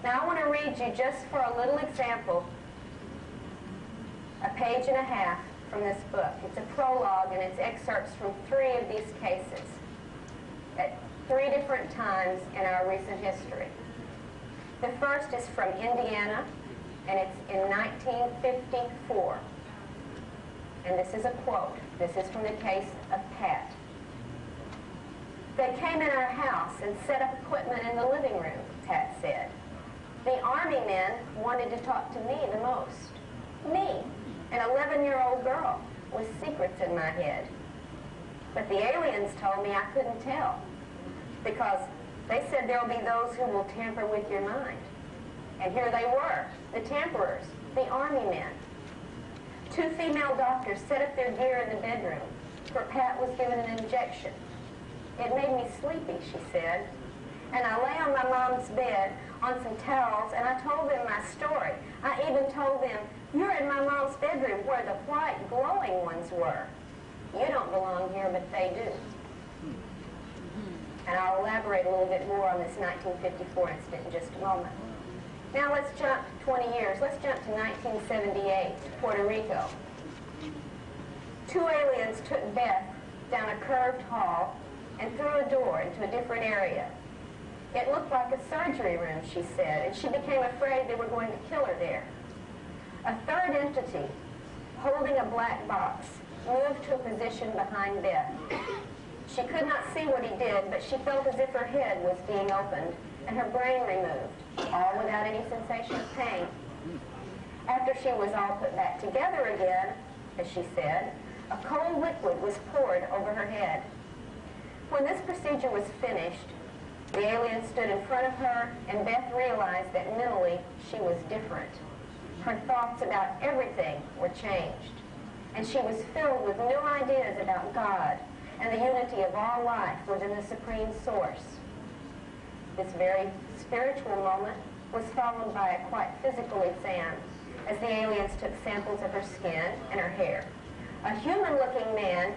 Now I want to read you just for a little example a page and a half from this book. It's a prologue, and it's excerpts from 3 of these cases at 3 different times in our recent history. The first is from Indiana, and it's in 1954. And this is a quote. This is from the case of Pat. They came in our house and set up equipment in the living room, Pat said. The Army men wanted to talk to me the most. Me, an 11-year-old girl with secrets in my head. But the aliens told me I couldn't tell, because they said there'll be those who will tamper with your mind. And here they were, the tamperers, the Army men. 2 female doctors set up their gear in the bedroom, where Pat was given an injection. It made me sleepy, she said. And I lay on my mom's bed on some towels, and I told them my story. I even told them, you're in my mom's bedroom where the white glowing ones were. You don't belong here, but they do. And I'll elaborate a little bit more on this 1954 incident in just a moment. Now let's jump 20 years. Let's jump to 1978, Puerto Rico. 2 aliens took Beth down a curved hall and through a door into a different area. It looked like a surgery room, she said, and she became afraid they were going to kill her there. A third entity, holding a black box, moved to a position behind Beth. She could not see what he did, but she felt as if her head was being opened and her brain removed, all without any sensation of pain. After she was all put back together again, as she said, a cold liquid was poured over her head. When this procedure was finished, the alien stood in front of her, and Beth realized that mentally she was different. Her thoughts about everything were changed, and she was filled with new ideas about God and the unity of all life within the Supreme Source. This very spiritual moment was followed by a quite physical exam, as the aliens took samples of her skin and her hair. A human-looking man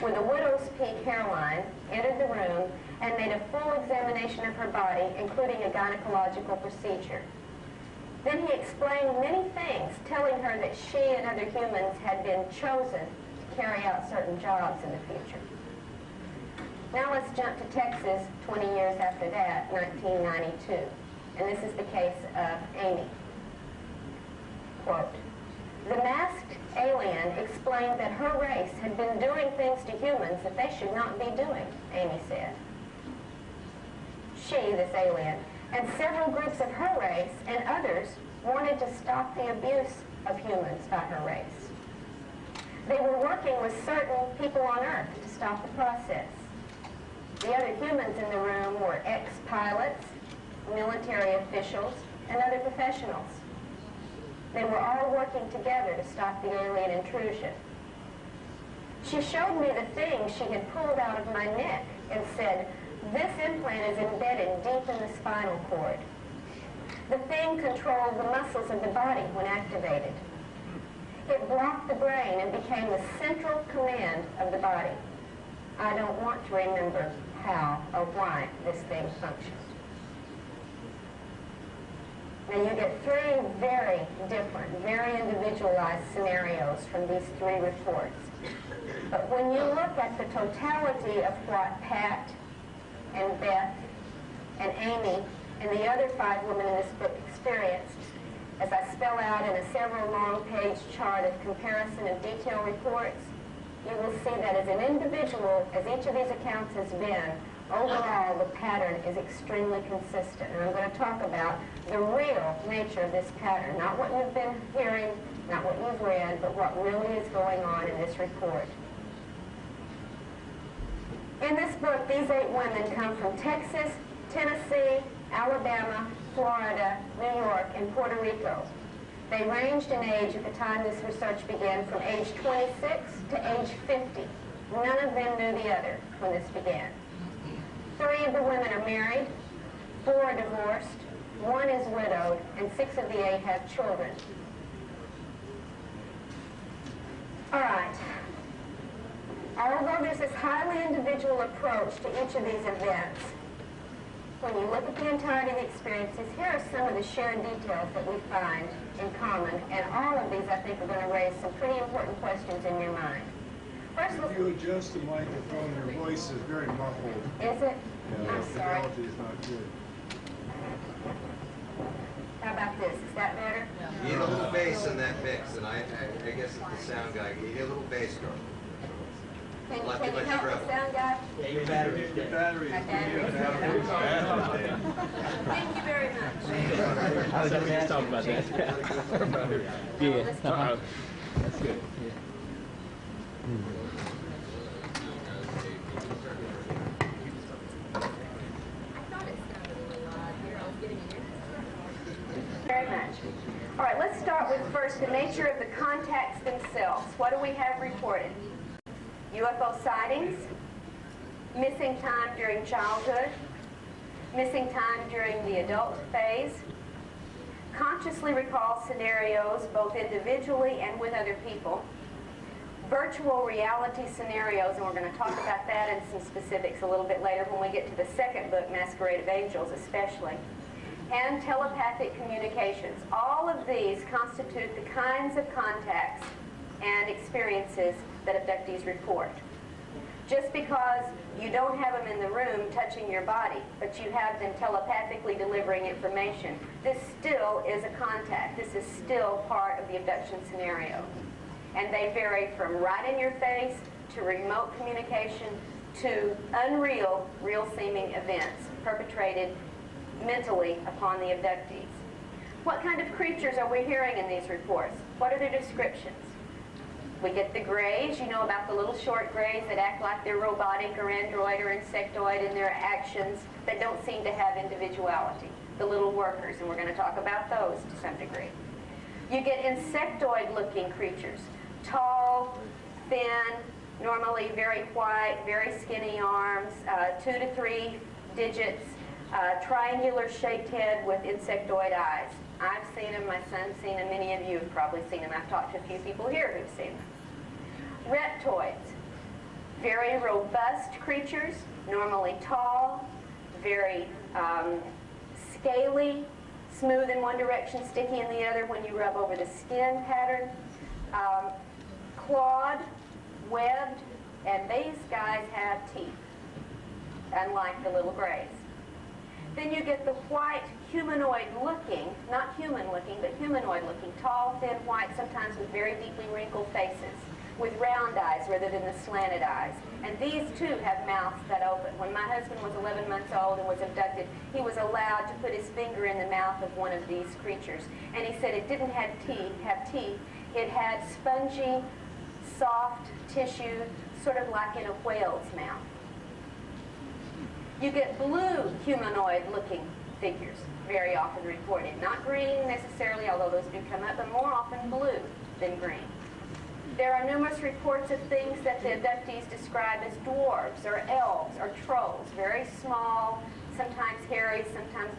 with a widow's peak hairline entered the room and made a full examination of her body, including a gynecological procedure. Then he explained many things, telling her that she and other humans had been chosen to carry out certain jobs in the future. Now let's jump to Texas 20 years after that, 1992. And this is the case of Amy. Quote, the masked alien explained that her race had been doing things to humans that they should not be doing, Amy said. She, this alien, and several groups of her race and others wanted to stop the abuse of humans by her race. They were working with certain people on Earth to stop the process. The other humans in the room were ex-pilots, military officials, and other professionals. They were all working together to stop the alien intrusion. She showed me the thing she had pulled out of my neck and said, this implant is embedded deep in the spinal cord. The thing controlled the muscles of the body when activated. It blocked the brain and became the central command of the body. I don't want to remember how or why this thing functioned. Now you get 3 very different, very individualized scenarios from these 3 reports. But when you look at the totality of what Pat and Beth and Amy and the other 5 women in this book experienced, as I spell out in a several long-page chart of comparison of detailed reports, you will see that as an individual, as each of these accounts has been, overall the pattern is extremely consistent. And I'm going to talk about the real nature of this pattern, not what you've been hearing, not what you've read, but what really is going on in this report. In this book, these 8 women come from Texas, Tennessee, Alabama, Florida, New York, and Puerto Rico. They ranged in age at the time this research began from age 26 to age 50. None of them knew the other when this began. 3 of the women are married, 4 are divorced, 1 is widowed, and 6 of the 8 have children. All right. Although there's this highly individual approach to each of these events, When you look at the entirety of the experiences, here are some of the shared details that we find in common, and all of these, I think, are going to raise some pretty important questions in your mind. First, if you adjust the microphone, your voice is very muffled. Is it? Yeah, I'm the sorry. fidelity is not good. How about this? Is that better? You need a little bass in that mix, and I guess it's the sound guy. You need a little bass drum. Can Not you too much help treble. the sound guy? Yeah, your battery's Your dead. battery is Okay. Thank you very much. I was just going to talk about that. Yeah. That's good. Yeah. Very much. All right, let's start with first the nature of the contacts themselves. What do we have reported? UFO sightings, missing time during childhood, missing time during the adult phase, consciously recall scenarios both individually and with other people, virtual reality scenarios, and we're going to talk about that in some specifics a little bit later when we get to the second book, Masquerade of Angels especially, and telepathic communications. All of these constitute the kinds of contacts and experiences that abductees report. Just because you don't have them in the room touching your body, but you have them telepathically delivering information, this still is a contact. This is still part of the abduction scenario. And they vary from right in your face to remote communication to unreal, real-seeming events perpetrated mentally upon the abductees. What kind of creatures are we hearing in these reports? What are their descriptions? We get the grays. You know about the little short grays that act like they're robotic or android or insectoid in their actions that don't seem to have individuality. The little workers, and we're going to talk about those to some degree. You get insectoid-looking creatures. Tall, thin, normally very white, very skinny arms, 2 to 3 digits, triangular shaped head with insectoid eyes. I've seen them, my son's seen them, many of you have probably seen them. I've talked to a few people here who've seen them. Reptoids, very robust creatures, normally tall, very scaly, smooth in one direction, sticky in the other when you rub over the skin pattern, clawed, webbed, and these guys have teeth, unlike the little grays. Then you get the white, humanoid-looking, not human-looking, but humanoid-looking, tall, thin, white, sometimes with very deeply wrinkled faces, with round eyes rather than the slanted eyes. And these, too, have mouths that open. When my husband was 11 months old and was abducted, he was allowed to put his finger in the mouth of one of these creatures. And he said it didn't have teeth. It had spongy, soft tissue, sort of like in a whale's mouth. You get blue humanoid-looking figures, very often reported. Not green necessarily, although those do come up, but more often blue than green. There are numerous reports of things that the abductees describe as dwarves or elves or trolls, very small, sometimes hairy, sometimes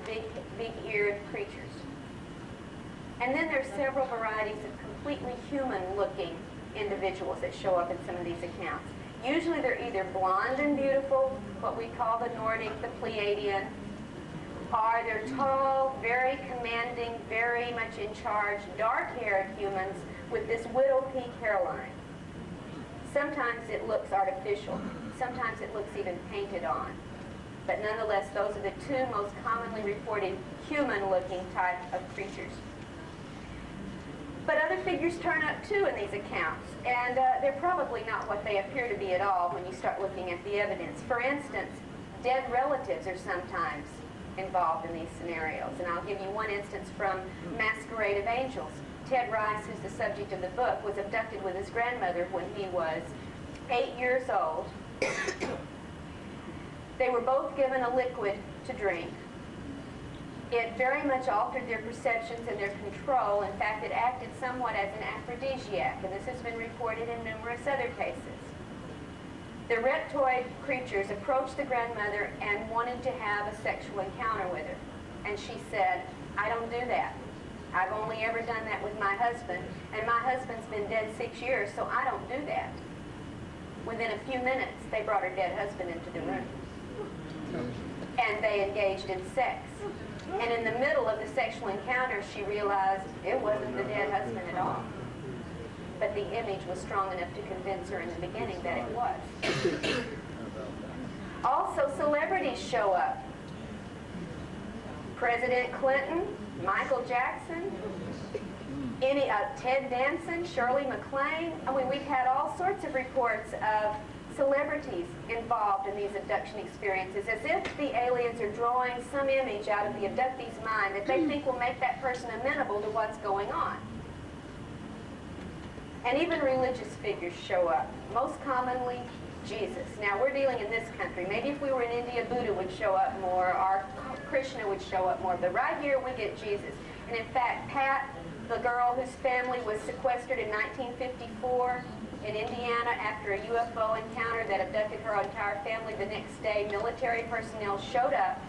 big-eared creatures. And then there's several varieties of completely human-looking individuals that show up in some of these accounts. Usually they're either blonde and beautiful, what we call the Nordic, the Pleiadian, or they're tall, very commanding, very much in charge, dark-haired humans with this widow peak hairline. Sometimes it looks artificial. Sometimes it looks even painted on. But nonetheless, those are the two most commonly reported human-looking type of creatures. But other figures turn up too in these accounts, and they're probably not what they appear to be at all when you start looking at the evidence. For instance, dead relatives are sometimes involved in these scenarios, and I'll give you one instance from Masquerade of Angels. Ted Rice, who's the subject of the book, was abducted with his grandmother when he was 8 years old. They were both given a liquid to drink. It very much altered their perceptions and their control. In fact, it acted somewhat as an aphrodisiac, and this has been reported in numerous other cases. The reptoid creatures approached the grandmother and wanted to have a sexual encounter with her. And she said, "I don't do that. I've only ever done that with my husband, and my husband's been dead 6 years, so I don't do that." Within a few minutes, they brought her dead husband into the room. and they engaged in sex. And in the middle of the sexual encounter, she realized it wasn't the dead husband at all. But the image was strong enough to convince her in the beginning that it was. Also, celebrities show up. President Clinton, Michael Jackson, Ted Danson, Shirley MacLaine. I mean, we've had all sorts of reports of celebrities involved in these abduction experiences, as if the aliens are drawing some image out of the abductee's mind that they think will make that person amenable to what's going on. And even religious figures show up, most commonly Jesus. Now, we're dealing in this country. Maybe if we were in India, Buddha would show up more, or Krishna would show up more, but right here we get Jesus. And in fact, Pat, the girl whose family was sequestered in 1954 in Indiana after a UFO encounter that abducted her entire family, the next day military personnel showed up,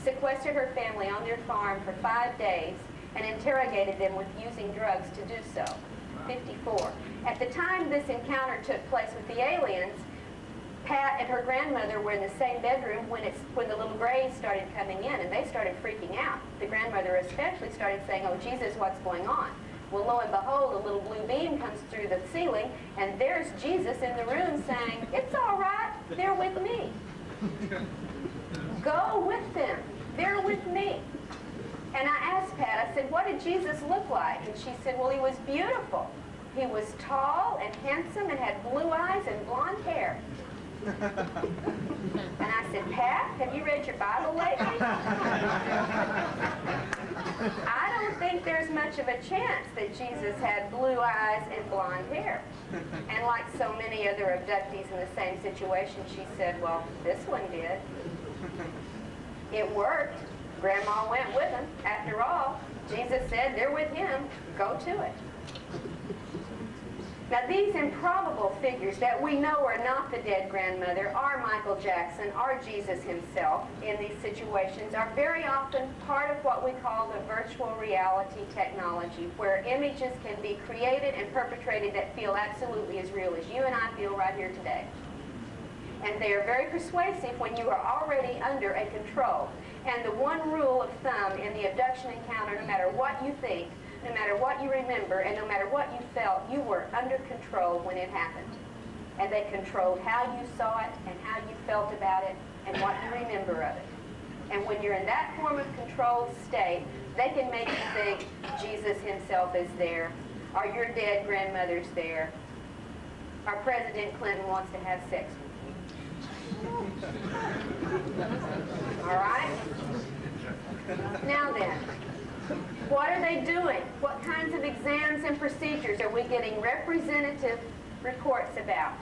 sequestered her family on their farm for 5 days, and interrogated them with using drugs to do so. 54. At the time this encounter took place with the aliens, Pat and her grandmother were in the same bedroom when the little grays started coming in, and they started freaking out. The grandmother especially started saying, "Oh, Jesus, what's going on?" Well, lo and behold, a little blue beam comes through the ceiling, and there's Jesus in the room saying, "It's all right, they're with me. Go with them, they're with me." And I asked Pat, I said, "What did Jesus look like?" And she said, "Well, he was beautiful. He was tall and handsome and had blue eyes and blonde hair." And I said, "Pat, have you read your Bible lately?" I don't think there's much of a chance that Jesus had blue eyes and blonde hair. And like so many other abductees in the same situation, she said, "Well, this one did. It worked. Grandma went with him. After all, Jesus said they're with him. Go to it." Now, these improbable figures that we know are not the dead grandmother, are Michael Jackson, are Jesus himself in these situations, are very often part of what we call the virtual reality technology, where images can be created and perpetrated that feel absolutely as real as you and I feel right here today. And they are very persuasive when you are already under a control. And the one rule of thumb in the abduction encounter, no matter what you think, no matter what you remember, and no matter what you felt, you were under control when it happened. And they controlled how you saw it and how you felt about it and what you remember of it. And when you're in that form of controlled state, they can make you think Jesus himself is there, or your dead grandmother's there, or President Clinton wants to have sex with you. All right? Now then, what are they doing? What kinds of exams and procedures are we getting representative reports about?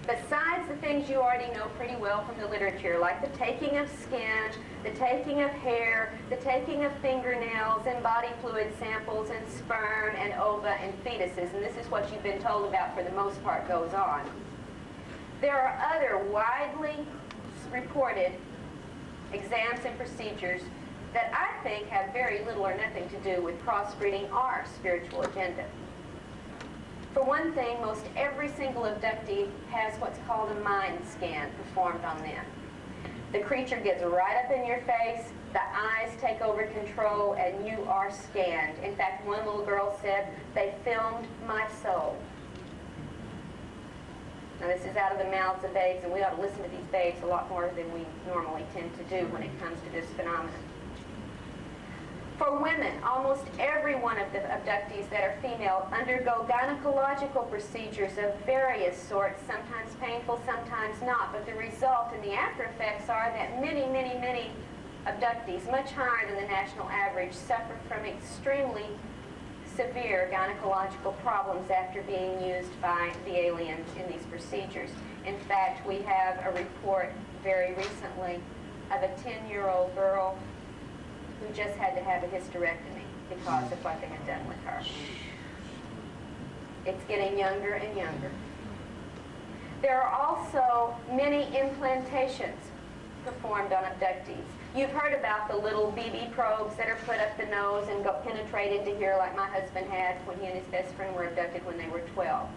Besides the things you already know pretty well from the literature, like the taking of skin, the taking of hair, the taking of fingernails and body fluid samples and sperm and ova and fetuses, and this is what you've been told about for the most part goes on. There are other widely reported exams and procedures that I think have very little or nothing to do with crossbreeding our spiritual agenda. For one thing, most every single abductee has what's called a mind scan performed on them. The creature gets right up in your face, the eyes take over control, and you are scanned. In fact, one little girl said, "They filmed my soul." Now, this is out of the mouths of babes, and we ought to listen to these babes a lot more than we normally tend to do when it comes to this phenomenon. For women, almost every one of the abductees that are female undergo gynecological procedures of various sorts, sometimes painful, sometimes not. But the result and the after effects are that many, many, many abductees, much higher than the national average, suffer from extremely severe gynecological problems after being used by the aliens in these procedures. In fact, we have a report very recently of a 10-year-old girl who just had to have a hysterectomy because of what they had done with her. It's getting younger and younger. There are also many implantations performed on abductees. You've heard about the little BB probes that are put up the nose and go penetrate into here like my husband had when he and his best friend were abducted when they were 12.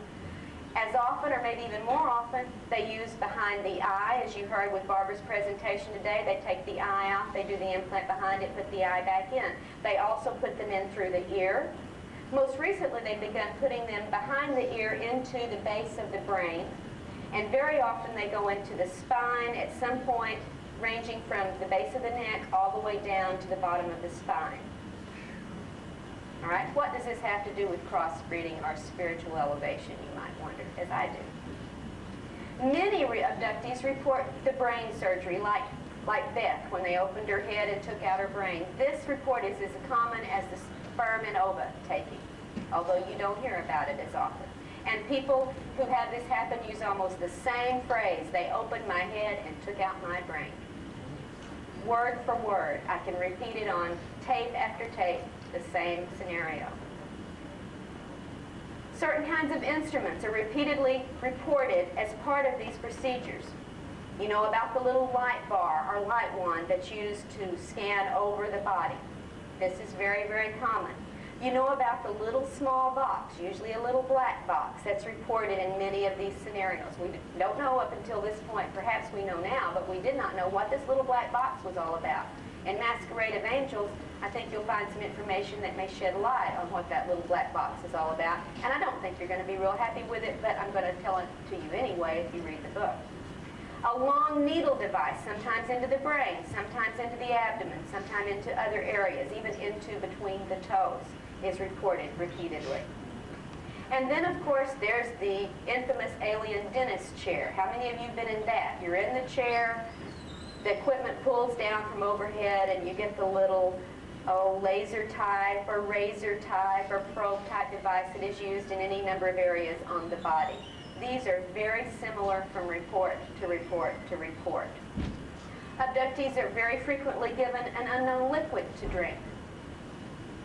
As often, or maybe even more often, they use behind the eye. As you heard with Barbara's presentation today, they take the eye out, they do the implant behind it, put the eye back in. They also put them in through the ear. Most recently, they've begun putting them behind the ear into the base of the brain. And very often, they go into the spine at some point, ranging from the base of the neck all the way down to the bottom of the spine. All right, what does this have to do with crossbreeding or spiritual elevation, you might wonder, as I do. Many abductees report the brain surgery, like Beth, when they opened her head and took out her brain. This report is as common as the sperm and ova taking, although you don't hear about it as often. And people who have this happen use almost the same phrase. They opened my head and took out my brain. Word for word. I can repeat it on tape after tape, the same scenario. Certain kinds of instruments are repeatedly reported as part of these procedures. You know about the little light bar or light wand that's used to scan over the body. This is very, very common. You know about the little small box, usually a little black box, that's reported in many of these scenarios. We don't know up until this point, perhaps we know now, but we did not know what this little black box was all about. In Masquerade of Angels, I think you'll find some information that may shed light on what that little black box is all about. And I don't think you're going to be real happy with it, but I'm going to tell it to you anyway if you read the book. A long needle device, sometimes into the brain, sometimes into the abdomen, sometimes into other areas, even into between the toes, is reported repeatedly. And then, of course, there's the infamous alien dentist chair. How many of you have been in that? You're in the chair, the equipment pulls down from overhead, and you get the little laser type or razor type or probe type device that is used in any number of areas on the body. These are very similar from report to report to report. Abductees are very frequently given an unknown liquid to drink.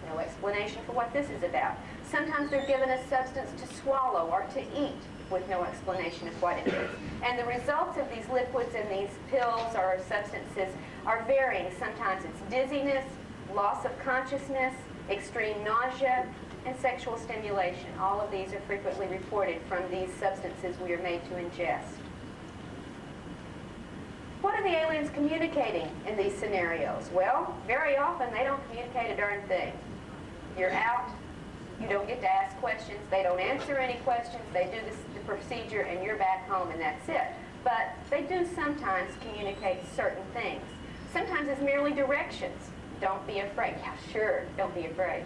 No explanation for what this is about. Sometimes they're given a substance to swallow or to eat with no explanation of what it is. And the results of these liquids and these pills or substances are varying. Sometimes it's dizziness, loss of consciousness, extreme nausea, and sexual stimulation. All of these are frequently reported from these substances we are made to ingest. What are the aliens communicating in these scenarios? Well, very often they don't communicate a darn thing. You're out, you don't get to ask questions, they don't answer any questions, they do the procedure and you're back home and that's it. But they do sometimes communicate certain things. Sometimes it's merely directions. Don't be afraid. Yeah, sure, don't be afraid.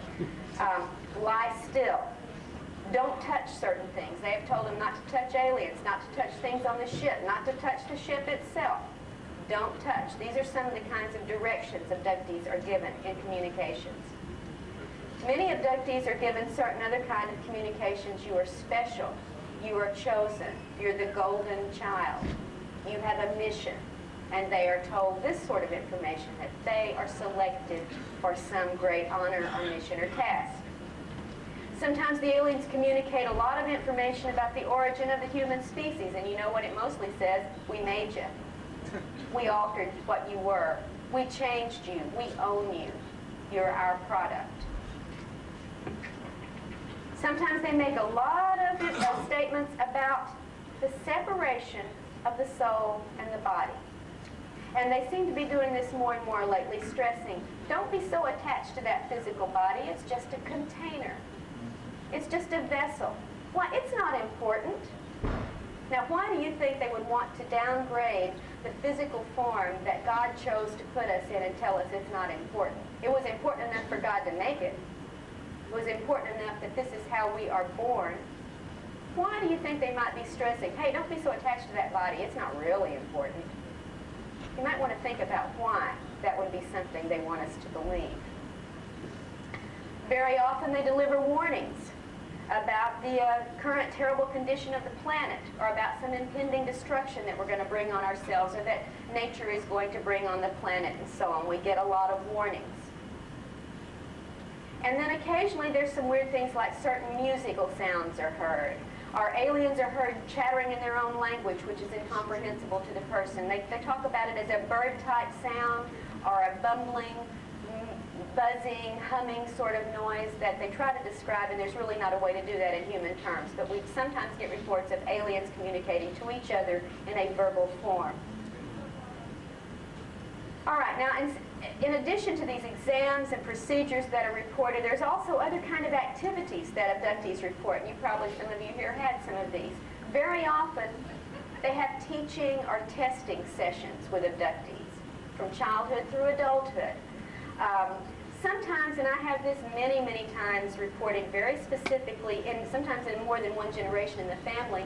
Lie still. Don't touch certain things. They have told them not to touch aliens, not to touch things on the ship, not to touch the ship itself. Don't touch. These are some of the kinds of directions abductees are given in communications. Many abductees are given certain other kind of communications. You are special. You are chosen. You're the golden child. You have a mission. And they are told this sort of information, that they are selected for some great honor or mission or task. Sometimes the aliens communicate a lot of information about the origin of the human species, and you know what it mostly says? We made you. We altered what you were. We changed you. We own you. You're our product. Sometimes they make a lot of statements about the separation of the soul and the body. And they seem to be doing this more and more lately, stressing, don't be so attached to that physical body. It's just a container. It's just a vessel. Why, it's not important. Now, why do you think they would want to downgrade the physical form that God chose to put us in and tell us it's not important? It was important enough for God to make it. It was important enough that this is how we are born. Why do you think they might be stressing, hey, don't be so attached to that body. It's not really important. You might want to think about why that would be something they want us to believe. Very often they deliver warnings about the current terrible condition of the planet, or about some impending destruction that we're going to bring on ourselves, or that nature is going to bring on the planet, and so on. We get a lot of warnings. And then occasionally there's some weird things like certain musical sounds are heard. Or aliens are heard chattering in their own language, which is incomprehensible to the person. They talk about it as a bird-type sound or a bumbling buzzing, humming sort of noise that they try to describe, and there's really not a way to do that in human terms. But we sometimes get reports of aliens communicating to each other in a verbal form. All right, now in addition to these exams and procedures that are reported, there's also other kind of activities that abductees report. You probably, some of you here had some of these. Very often, they have teaching or testing sessions with abductees from childhood through adulthood. Sometimes, and I have this many, many times reported very specifically, and sometimes in more than one generation in the family,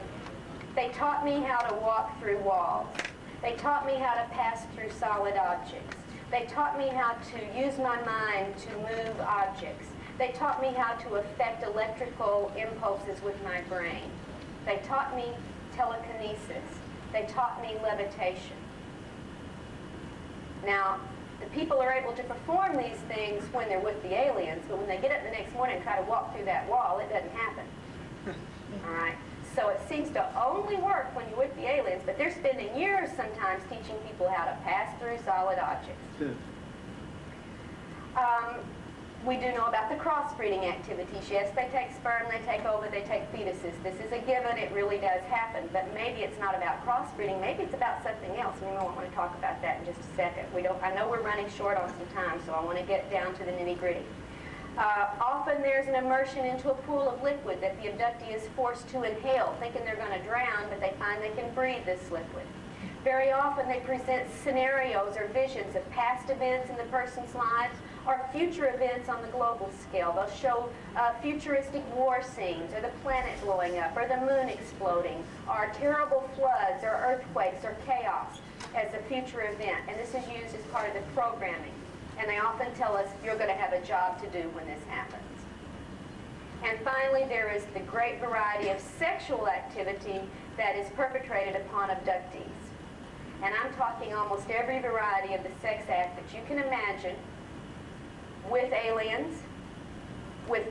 they taught me how to walk through walls. They taught me how to pass through solid objects. They taught me how to use my mind to move objects. They taught me how to affect electrical impulses with my brain. They taught me telekinesis. They taught me levitation. Now, the people are able to perform these things when they're with the aliens, but when they get up the next morning and try to walk through that wall, it doesn't happen. All right? So it seems to only work when you're with the aliens, but they're spending years sometimes teaching people how to pass through solid objects. We do know about the crossbreeding activities. Yes, they take sperm, they take ova, they take fetuses. This is a given. It really does happen. But maybe it's not about crossbreeding. Maybe it's about something else. We won't want to talk about that in just a second. I know we're running short on some time, so I want to get down to the nitty-gritty. Often there's an immersion into a pool of liquid that the abductee is forced to inhale, thinking they're going to drown, but they find they can breathe this liquid. Very often they present scenarios or visions of past events in the person's lives or future events on the global scale. They'll show futuristic war scenes, or the planet blowing up, or the moon exploding, or terrible floods, or earthquakes, or chaos as a future event. And this is used as part of the programming. And they often tell us, you're going to have a job to do when this happens. And finally, there is the great variety of sexual activity that is perpetrated upon abductees. And I'm talking almost every variety of the sex act that you can imagine, with aliens, with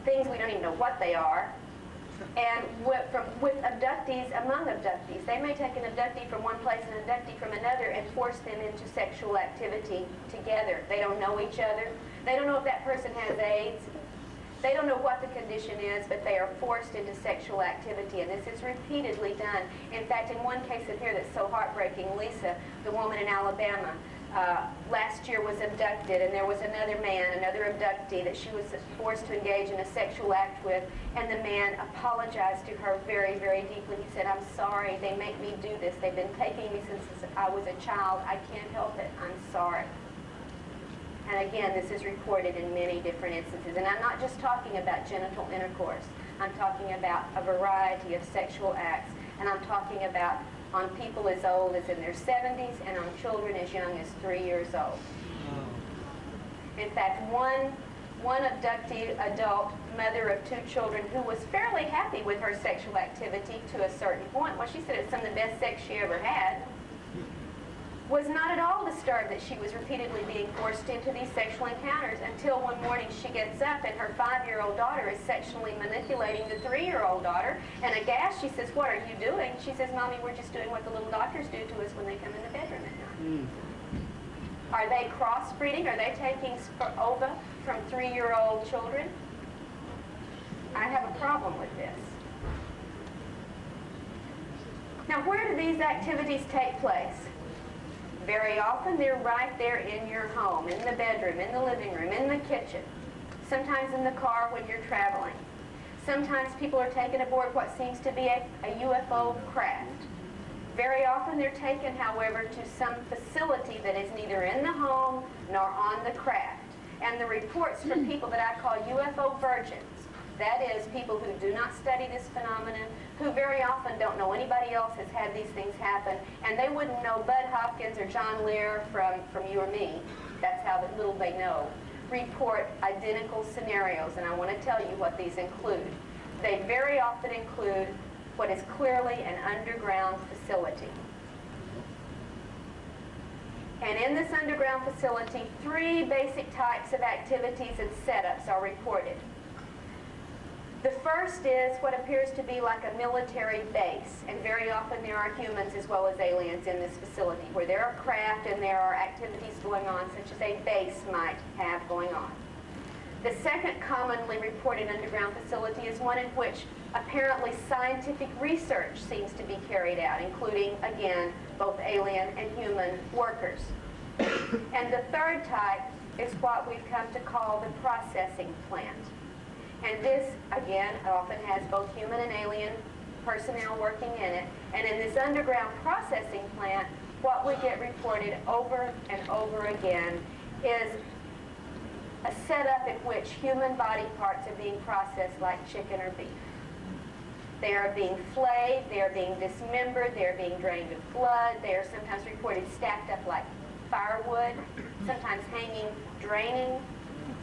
things we don't even know what they are, and with abductees among abductees. They may take an abductee from one place and an abductee from another and force them into sexual activity together. They don't know each other. They don't know if that person has AIDS. They don't know what the condition is, but they are forced into sexual activity, and this is repeatedly done. In fact, in one case in here that's so heartbreaking, Lisa, the woman in Alabama, last year was abducted, and there was another man, another abductee, that she was forced to engage in a sexual act with, and the man apologized to her very, very deeply. He said, "I'm sorry, they make me do this. They've been taking me since I was a child. I can't help it. I'm sorry." And again, this is reported in many different instances. And I'm not just talking about genital intercourse. I'm talking about a variety of sexual acts. And I'm talking about on people as old as in their 70s and on children as young as 3 years old. In fact, one abductee adult mother of 2 children who was fairly happy with her sexual activity to a certain point, well, she said it was some of the best sex she ever had, was not at all disturbed that she was repeatedly being forced into these sexual encounters until one morning she gets up and her 5-year-old daughter is sexually manipulating the 3-year-old daughter, and aghast she says, "What are you doing?" She says, "Mommy, we're just doing what the little doctors do to us when they come in the bedroom at night." Are they crossbreeding? Are they taking ova from 3-year-old children? I have a problem with this. Now, where do these activities take place? Very often they're right there in your home, in the bedroom, in the living room, in the kitchen, sometimes in the car when you're traveling. Sometimes people are taken aboard what seems to be a UFO craft. Very often they're taken, however, to some facility that is neither in the home nor on the craft. And the reports from people that I call UFO virgins, that is, people who do not study this phenomenon, who very often don't know anybody else has had these things happen, and they wouldn't know Bud Hopkins or John Lear from you or me. That's how little they know. Report identical scenarios, and I want to tell you what these include. They very often include what is clearly an underground facility. And in this underground facility, 3 basic types of activities and setups are reported. The first is what appears to be like a military base, and very often there are humans as well as aliens in this facility, where there are craft and there are activities going on, such as a base might have going on. The second commonly reported underground facility is one in which apparently scientific research seems to be carried out, including, again, both alien and human workers. And the third type is what we've come to call the processing plant. And this, again, often has both human and alien personnel working in it. And in this underground processing plant, what we get reported over and over again is a setup in which human body parts are being processed like chicken or beef. They are being flayed, they are being dismembered, they are being drained of blood, they are sometimes reported stacked up like firewood, sometimes hanging, draining,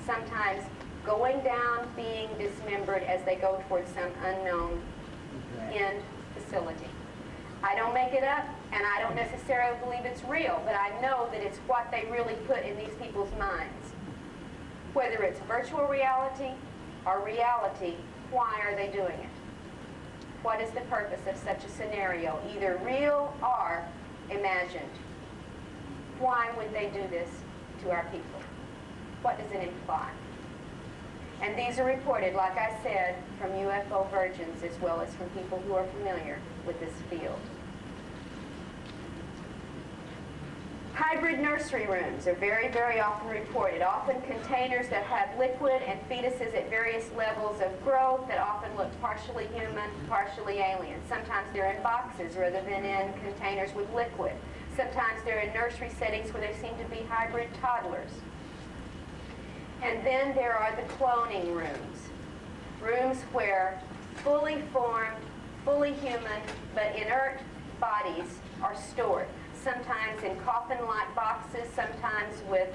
sometimes going down, being dismembered as they go towards some unknown end facility. I don't make it up, and I don't necessarily believe it's real, but I know that it's what they really put in these people's minds. Whether it's virtual reality or reality, why are they doing it? What is the purpose of such a scenario, either real or imagined? Why would they do this to our people? What does it imply? And these are reported, like I said, from UFO virgins as well as from people who are familiar with this field. Hybrid nursery rooms are very, very often reported, often containers that have liquid and fetuses at various levels of growth that often look partially human, partially alien. Sometimes they're in boxes rather than in containers with liquid. Sometimes they're in nursery settings where they seem to be hybrid toddlers. And then there are the cloning rooms, rooms where fully formed, fully human, but inert bodies are stored. Sometimes in coffin-like boxes, sometimes with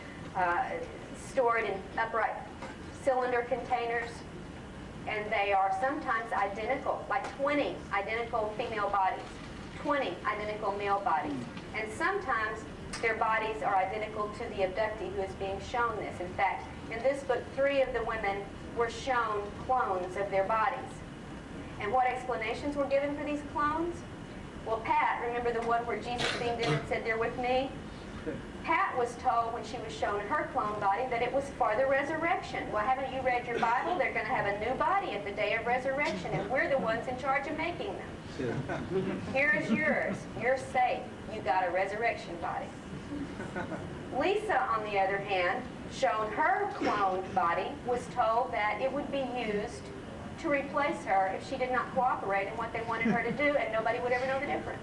stored in upright cylinder containers, and they are sometimes identical, like 20 identical female bodies, 20 identical male bodies, and sometimes their bodies are identical to the abductee who is being shown this. In fact, in this book, 3 of the women were shown clones of their bodies. And what explanations were given for these clones? Well, Pat, remember the one where Jesus beamed in and said, "They're with me"? Pat was told when she was shown her clone body that it was for the resurrection. Well, haven't you read your Bible? They're going to have a new body at the day of resurrection, and we're the ones in charge of making them. Here's yours. You're safe. You got a resurrection body. Lisa, on the other hand, shown her cloned body, was told that it would be used to replace her if she did not cooperate in what they wanted her to do, and nobody would ever know the difference.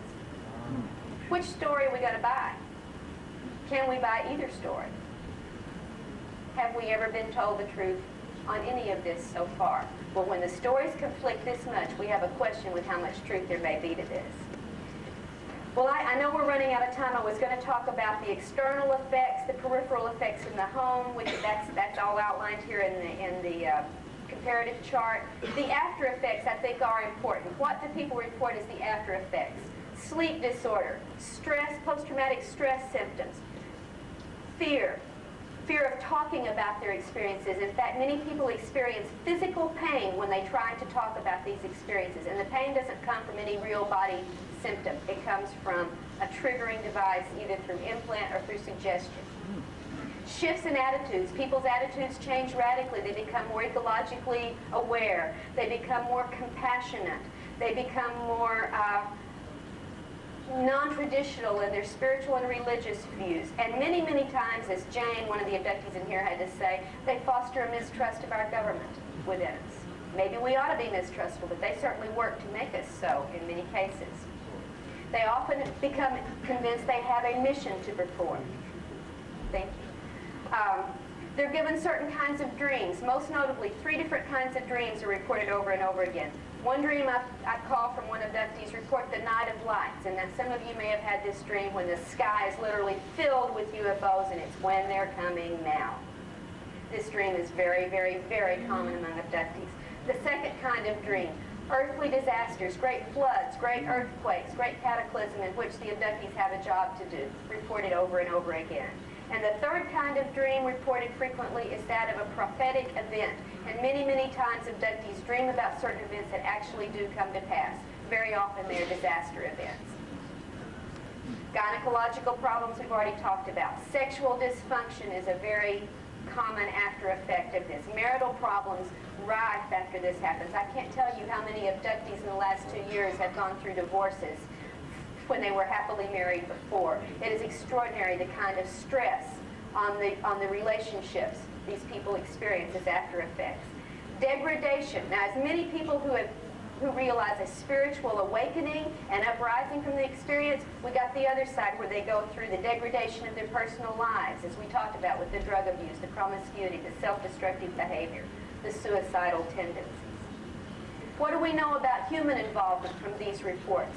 Which story are we going to buy? Can we buy either story? Have we ever been told the truth on any of this so far? Well, when the stories conflict this much, we have a question with how much truth there may be to this. Well, I know we're running out of time. I was going to talk about the external effects, the peripheral effects in the home, which that's all outlined here in the comparative chart. The after effects, I think, are important. What do people report as the after effects? Sleep disorder, stress, post-traumatic stress symptoms, fear of talking about their experiences. In fact, many people experience physical pain when they try to talk about these experiences, and the pain doesn't come from any real body symptom. It comes from a triggering device, either through implant or through suggestion. Shifts in attitudes. People's attitudes change radically. They become more ecologically aware. They become more compassionate. They become more non-traditional in their spiritual and religious views. And many, many times, as Jane, one of the abductees in here, had to say, they foster a mistrust of our government within us. Maybe we ought to be mistrustful, but they certainly work to make us so in many cases. They often become convinced they have a mission to perform. Thank you. They're given certain kinds of dreams. Most notably, 3 different kinds of dreams are reported over and over again. One dream I call from one abductee's report, the night of lights. And now some of you may have had this dream when the sky is literally filled with UFOs, and it's when they're coming now. This dream is very, very, very common among abductees. The second kind of dream, earthly disasters, great floods, great earthquakes, great cataclysm in which the abductees have a job to do, reported over and over again. And the third kind of dream reported frequently is that of a prophetic event. And many, many times abductees dream about certain events that actually do come to pass. Very often they're disaster events. Gynecological problems we've already talked about. Sexual dysfunction is a very common after effect of this. Marital problems rife after this happens. I can't tell you how many abductees in the last 2 years have gone through divorces when they were happily married before. It is extraordinary the kind of stress on the relationships these people experience as after effects. Degradation. Now, as many people who realize a spiritual awakening and uprising from the experience, we got the other side where they go through the degradation of their personal lives, as we talked about with the drug abuse, the promiscuity, the self-destructive behavior, the suicidal tendencies. What do we know about human involvement from these reports?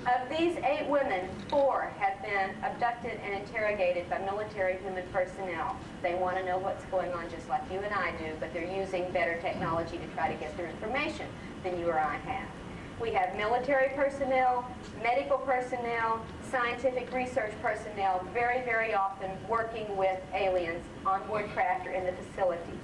Of these 8 women, 4 have been abducted and interrogated by military human personnel. They want to know what's going on just like you and I do, but they're using better technology to try to get their information than you or I have. We have military personnel, medical personnel, scientific research personnel, very, very often working with aliens on board craft or in the facilities.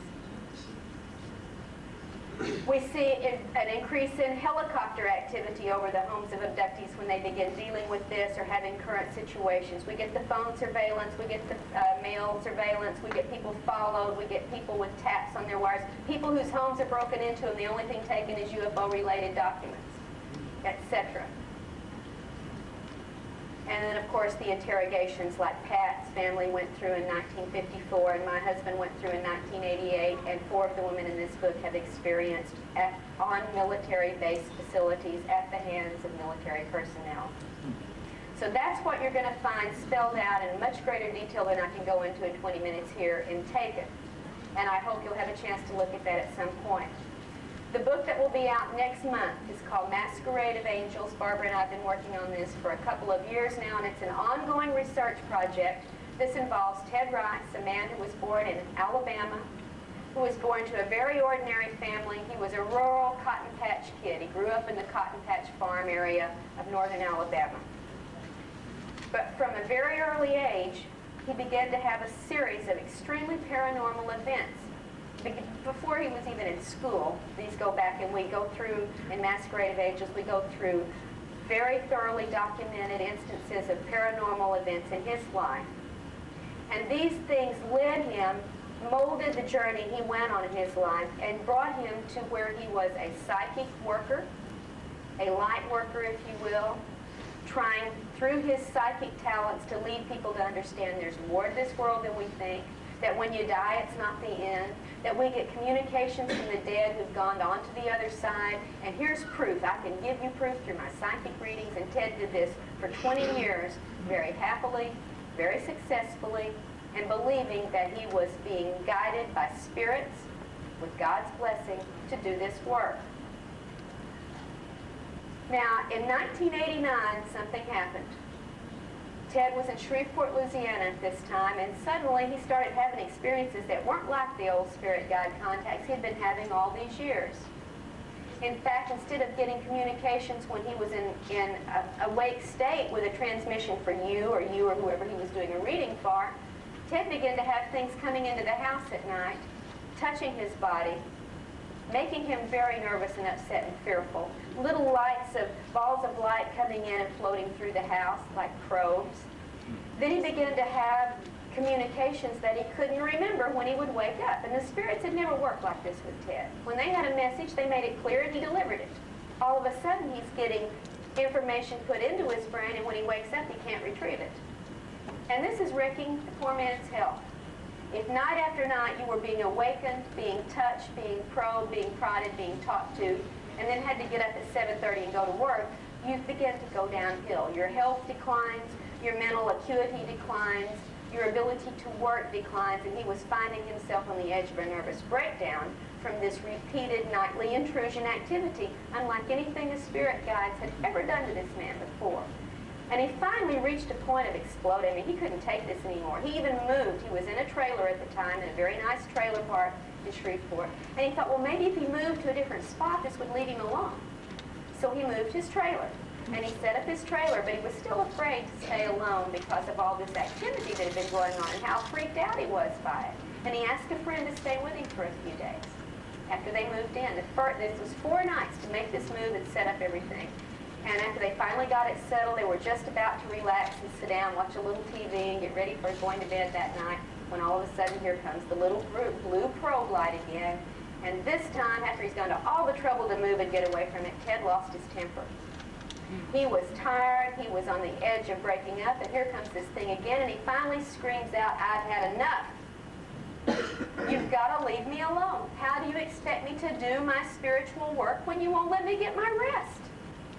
We see an increase in helicopter activity over the homes of abductees when they begin dealing with this or having current situations. We get the phone surveillance, we get the mail surveillance, we get people followed, we get people with taps on their wires, people whose homes are broken into and the only thing taken is UFO-related documents, etc. And then, of course, the interrogations like Pat's family went through in 1954 and my husband went through in 1988, and 4 of the women in this book have experienced on military-based facilities at the hands of military personnel. So that's what you're going to find spelled out in much greater detail than I can go into in 20 minutes here in Taken. And I hope you'll have a chance to look at that at some point. The book that will be out next month is called Masquerade of Angels. Barbara and I have been working on this for a couple of years now, and it's an ongoing research project. This involves Ted Rice, a man who was born in Alabama, who was born to a very ordinary family. He was a rural cotton patch kid. He grew up in the cotton patch farm area of northern Alabama. But from a very early age, he began to have a series of extremely paranormal events. Before he was even in school, these go back and we go through, in Masquerade of Angels, we go through very thoroughly documented instances of paranormal events in his life. And these things led him, molded the journey he went on in his life, and brought him to where he was a psychic worker, a light worker, if you will, trying through his psychic talents to lead people to understand there's more to this world than we think, that when you die, it's not the end, that we get communications from the dead who've gone on to the other side, and here's proof. I can give you proof through my psychic readings, and Ted did this for 20 years, very happily, very successfully, and believing that he was being guided by spirits, with God's blessing, to do this work. Now, in 1989, something happened. Ted was in Shreveport, Louisiana at this time, and suddenly he started having experiences that weren't like the old spirit guide contacts he'd been having all these years. In fact, instead of getting communications when he was in a awake state with a transmission for you or whoever he was doing a reading for, Ted began to have things coming into the house at night, touching his body, making him very nervous and upset and fearful. Little lights of balls of light coming in and floating through the house like probes. Then he began to have communications that he couldn't remember when he would wake up. And the spirits had never worked like this with Ted. When they had a message, they made it clear and he delivered it. All of a sudden, he's getting information put into his brain, and when he wakes up, he can't retrieve it. And this is wrecking the poor man's health. If night after night you were being awakened, being touched, being probed, being prodded, being talked to, and then had to get up at 7:30 and go to work, you begin to go downhill. Your health declines, your mental acuity declines, your ability to work declines, and he was finding himself on the edge of a nervous breakdown from this repeated nightly intrusion activity, unlike anything the spirit guides had ever done to this man before. And he finally reached a point of exploding. I mean, he couldn't take this anymore. He even moved. He was in a trailer at the time, in a very nice trailer park in Shreveport. And he thought, well, maybe if he moved to a different spot, this would leave him alone. So he moved his trailer. And he set up his trailer, but he was still afraid to stay alone because of all this activity that had been going on and how freaked out he was by it. And he asked a friend to stay with him for a few days after they moved in. This was 4 nights to make this move and set up everything. And after they finally got it settled, they were just about to relax and sit down, watch a little TV, and get ready for going to bed that night, when all of a sudden here comes the little blue probe light again. And this time, after he's gone to all the trouble to move and get away from it, Ted lost his temper. He was tired, he was on the edge of breaking up, and here comes this thing again, and he finally screams out, "I've had enough. You've got to leave me alone. How do you expect me to do my spiritual work when you won't let me get my rest?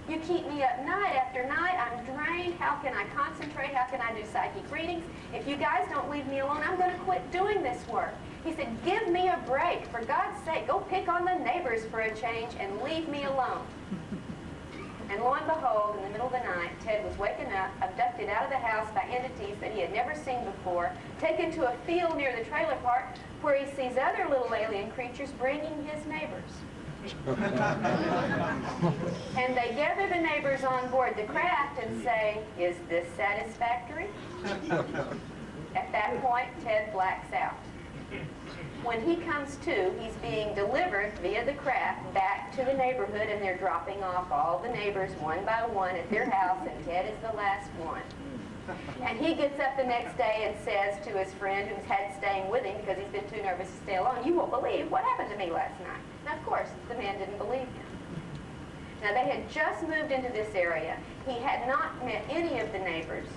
You keep me up night after night. I'm drained. How can I concentrate? How can I do psychic readings? If you guys don't leave me alone, I'm going to quit doing this work." He said, "Give me a break. For God's sake, go pick on the neighbors for a change and leave me alone." And lo and behold, in the middle of the night, Ted was waken up, abducted out of the house by entities that he had never seen before, taken to a field near the trailer park where he sees other little alien creatures bringing his neighbors. And they gather the neighbors on board the craft and say, "Is this satisfactory?" At that point, Ted blacks out. When he comes to, he's being delivered via the craft back to the neighborhood, and they're dropping off all the neighbors one by one at their house, and Ted is the last one. And he gets up the next day and says to his friend who's had staying with him because he's been too nervous to stay alone, "You won't believe what happened to me last night." Now, of course, the man didn't believe him. Now, they had just moved into this area. He had not met any of the neighbors.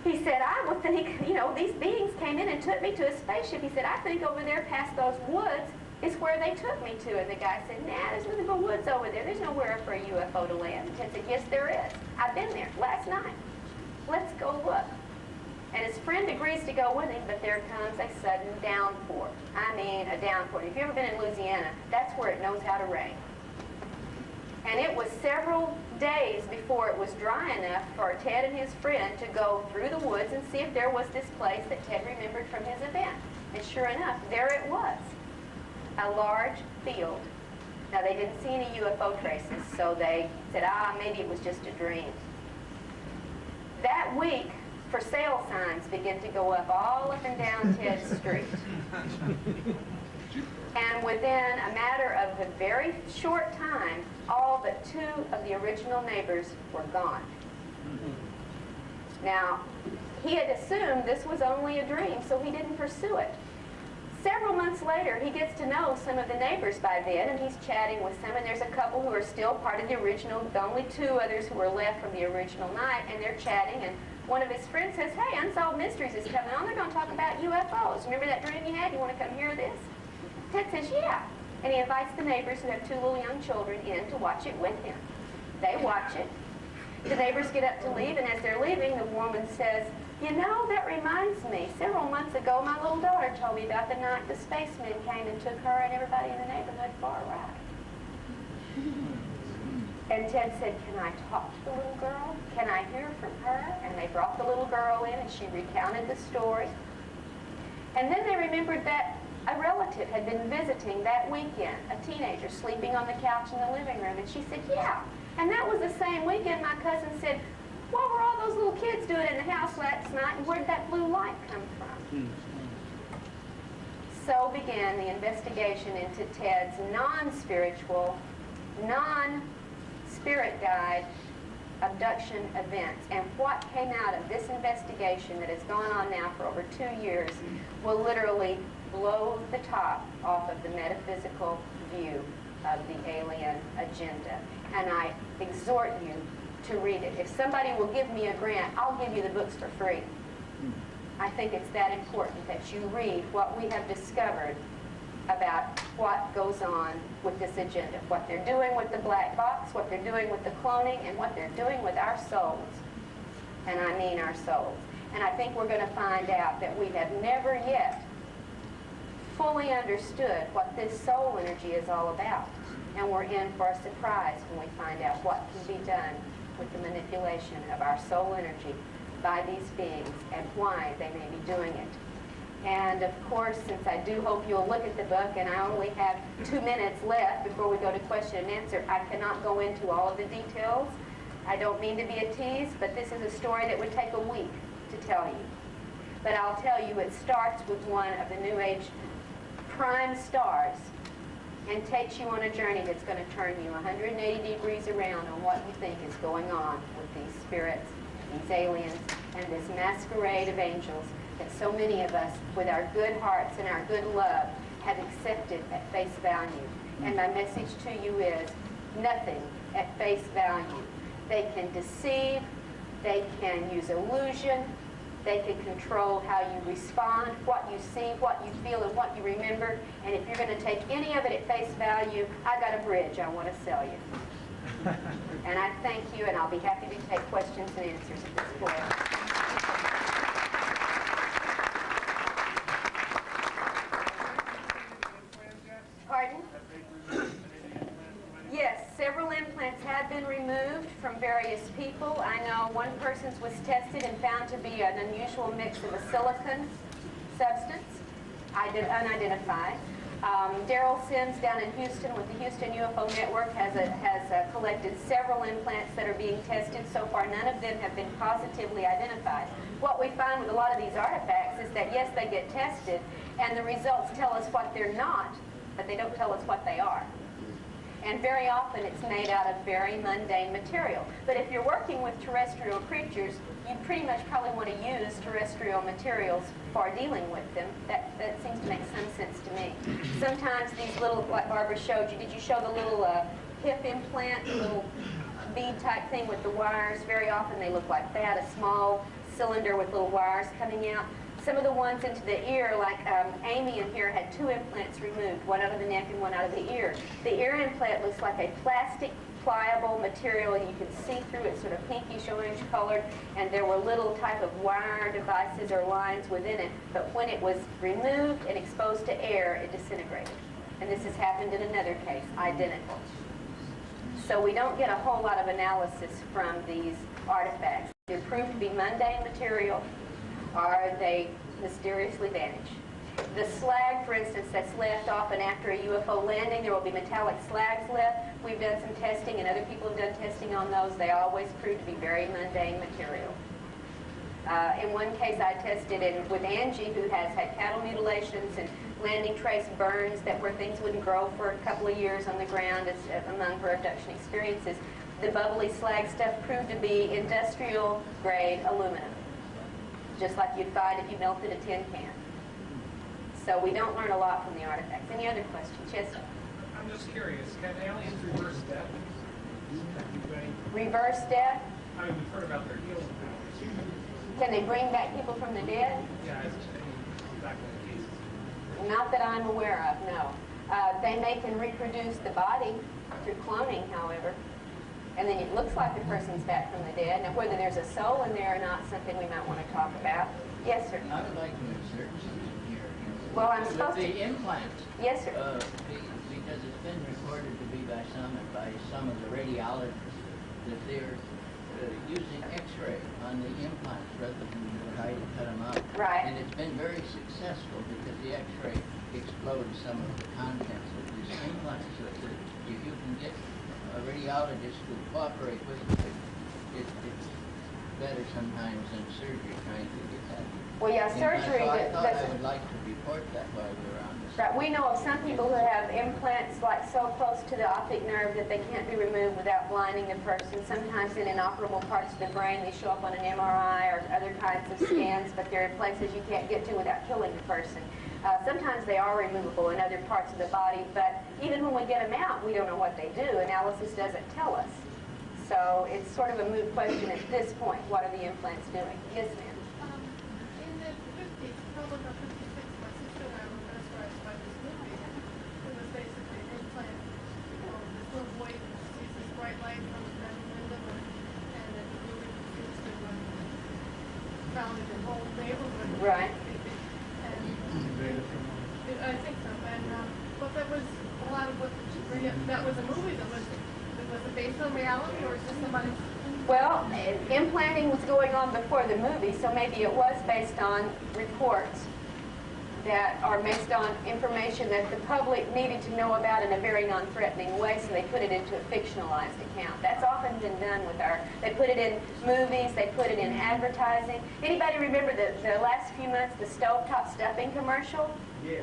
He said, "I would think, these beings came in and took me to a spaceship." He said, "I think over there past those woods is where they took me to." And the guy said, "Nah, there's nothing but woods over there. There's nowhere for a UFO to land." And Ted said, "Yes, there is. I've been there last night. Let's go look." And his friend agrees to go with him, but there comes a sudden downpour. I mean, a downpour. If you've ever been in Louisiana, that's where it knows how to rain. And it was several days before it was dry enough for Ted and his friend to go through the woods and see if there was this place that Ted remembered from his event. And sure enough, there it was, a large field. Now, they didn't see any UFO traces, so they said, maybe it was just a dream. That week, for sale signs began to go up all up and down Ted's street. And within a matter of a very short time, all but 2 of the original neighbors were gone. Now, he had assumed this was only a dream, so he didn't pursue it. Several months later, he gets to know some of the neighbors by then, and he's chatting with some, and there's a couple who are still part of the original, the only 2 others who were left from the original night, and they're chatting, and one of his friends says, "Hey, Unsolved Mysteries is coming on. They're going to talk about UFOs. Remember that dream you had? You want to come hear this?" Ted says, "Yeah." And he invites the neighbors who have 2 little young children in to watch it with him. They watch it. The neighbors get up to leave, and as they're leaving, the woman says, "That reminds me. Several months ago, my little daughter told me about the night the spacemen came and took her and everybody in the neighborhood for a ride." And Ted said, "Can I talk to the little girl? Can I hear from her?" And they brought the little girl in, and she recounted the story. And then they remembered that a relative had been visiting that weekend, a teenager sleeping on the couch in the living room. And she said, "Yeah, and that was the same weekend my cousin said, what were all those little kids doing in the house last night, and where did that blue light come from?" So began the investigation into Ted's non-spiritual, non-spirit guide abduction events. And what came out of this investigation that has gone on now for over 2 years will literally blow the top off of the metaphysical view of the alien agenda. And I exhort you to read it. If somebody will give me a grant, I'll give you the books for free. I think it's that important that you read what we have discovered about what goes on with this agenda, what they're doing with the black box, what they're doing with the cloning, and what they're doing with our souls. And I mean our souls. And I think we're going to find out that we have never yet fully understood what this soul energy is all about. And we're in for a surprise when we find out what can be done with the manipulation of our soul energy by these beings and why they may be doing it. And of course, since I do hope you'll look at the book, and I only have 2 minutes left before we go to question and answer, I cannot go into all of the details. I don't mean to be a tease, but this is a story that would take a week to tell you. But I'll tell you, it starts with one of the New Age prime stars and takes you on a journey that's going to turn you 180 degrees around on what you think is going on with these spirits, these aliens, and this masquerade of angels that so many of us, with our good hearts and our good love, have accepted at face value. And my message to you is nothing at face value. They can deceive, they can use illusion, they can control how you respond, what you see, what you feel, and what you remember. And if you're going to take any of it at face value, I got a bridge I want to sell you. And I thank you, and I'll be happy to take questions and answers at this point. Pardon? Yes, several implants have been removed from various people. I know one person's was tested and found to be an unusual mix of a silicon substance, unidentified. Daryl Sims down in Houston with the Houston UFO Network has collected several implants that are being tested. So far, none of them have been positively identified. What we find with a lot of these artifacts is that, yes, they get tested, and the results tell us what they're not, but they don't tell us what they are. And very often it's made out of very mundane material. But if you're working with terrestrial creatures, you pretty much probably want to use terrestrial materials for dealing with them. That seems to make some sense to me. Sometimes these little, like Barbara showed you, did you show the little hip implant, the little bead type thing with the wires? Very often they look like that, a small cylinder with little wires coming out. Some of the ones into the ear, like Amy in here had 2 implants removed, one out of the neck and one out of the ear. The ear implant looks like a plastic, pliable material, and you can see through it, sort of pinkish orange colored, and there were little type of wire devices or lines within it, but when it was removed and exposed to air, it disintegrated. And this has happened in another case, identical. So we don't get a whole lot of analysis from these artifacts. They're proved to be mundane material, or they mysteriously vanish. The slag, for instance, that's left often after a UFO landing, there will be metallic slags left. We've done some testing, and other people have done testing on those. They always prove to be very mundane material. In one case, I tested with Angie, who has had cattle mutilations and landing trace burns that where things wouldn't grow for a couple of years on the ground among her abduction experiences. The bubbly slag stuff proved to be industrial-grade aluminum, just like you'd find if you melted a tin can. So we don't learn a lot from the artifacts. Any other questions? Yes, sir? I'm just curious, can aliens reverse death? Reverse death? I mean, we've heard about their healing powers. Can they bring back people from the dead? Yeah, it's exactly the cases. Not that I'm aware of, no. They can reproduce the body through cloning, however. And then it looks like the person's back from the dead. Now, whether there's a soul in there or not, something we might want to talk about. Yes, sir? I would like to insert something here. Well, I'm supposed to. The implant. Yes, sir. Because it's been reported to be by some of the radiologists that they're using X-ray on the implants rather than try to cut them out. Right. And it's been very successful because the X-ray explodes some of the contents of these implants. So if you can get a radiologist to cooperate with it, it's better sometimes than surgery trying to get that. Well, yeah, surgery. So I thought I would like to report that while we're on this. Right. We know of some people who have implants like so close to the optic nerve that they can't be removed without blinding the person. Sometimes in inoperable parts of the brain, they show up on an MRI or other kinds of scans, but they're in places you can't get to without killing the person. Sometimes they are removable in other parts of the body, but even when we get them out, we don't know what they do. Analysis doesn't tell us. So it's sort of a moot question at this point. What are the implants doing? Yes, ma'am. In the 50s, probably about 56, my sister and I were mesmerized by this movie. It was basically an implant. This little boy sees this bright light from the window, and it really seems to found in the whole neighborhood. Right. I think so, and but that was a lot of what that was a movie that was it based on reality, or is this somebody? Well, implanting was going on before the movie, so maybe it was based on reports. that are based on information that the public needed to know about in a very non-threatening way, so they put it into a fictionalized account. That's often been done with they put it in movies, they put it in advertising. Anybody remember the last few months, the stovetop stuffing commercial? Yeah.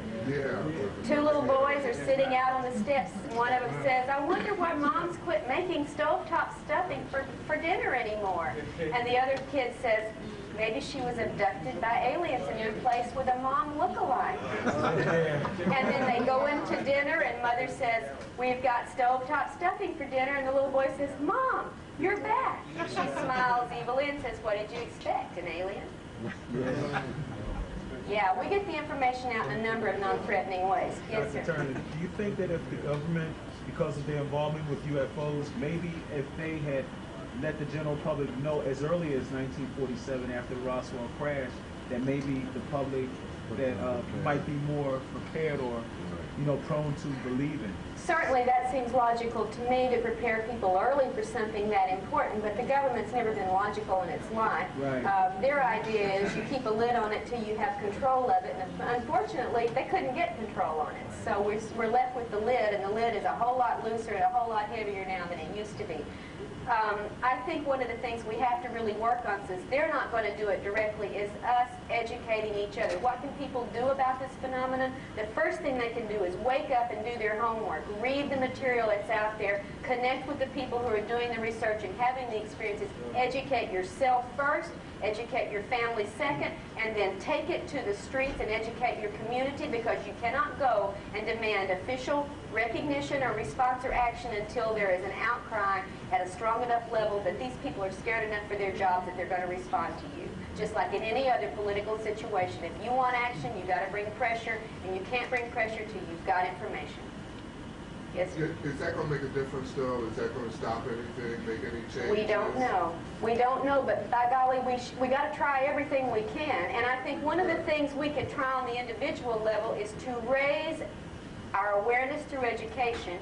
Two little boys are sitting out on the steps, and one of them says, "I wonder why moms quit making stovetop stuffing for dinner anymore." And the other kid says, "Maybe she was abducted by aliens and replaced with a mom look-alike." And then they go into dinner, and mother says, "We've got stovetop stuffing for dinner," and the little boy says, "Mom, you're back." She smiles evilly and says, "What did you expect, an alien?" Yeah, we get the information out in a number of non-threatening ways. Yes, sir. Dr. Turner, do you think that if the government, because of their involvement with UFOs, maybe if they had let the general public know as early as 1947 after the Roswell crash, that maybe the public that might be more prepared or, prone to believing? Certainly that seems logical to me, to prepare people early for something that important, but the government's never been logical in its life. Right. Their idea is you keep a lid on it till you have control of it, and unfortunately they couldn't get control on it. So we're left with the lid, and the lid is a whole lot looser and a whole lot heavier now than it used to be. I think one of the things we have to really work on, since they're not going to do it directly, is us educating each other. What can people do about this phenomenon? The first thing they can do is wake up and do their homework. Read the material that's out there. Connect with the people who are doing the research and having the experiences. Educate yourself first. Educate your family second, and then take it to the streets and educate your community, because you cannot go and demand official recognition or response or action until there is an outcry at a strong enough level that these people are scared enough for their jobs that they're going to respond to you. Just like in any other political situation, if you want action, you've got to bring pressure, and you can't bring pressure till you've got information. Yes, sir. Is that going to make a difference, though? Is that going to stop anything, make any changes? We don't know. We don't know, but by golly, we got to try everything we can. And I think one of the things we could try on the individual level is to raise our awareness through education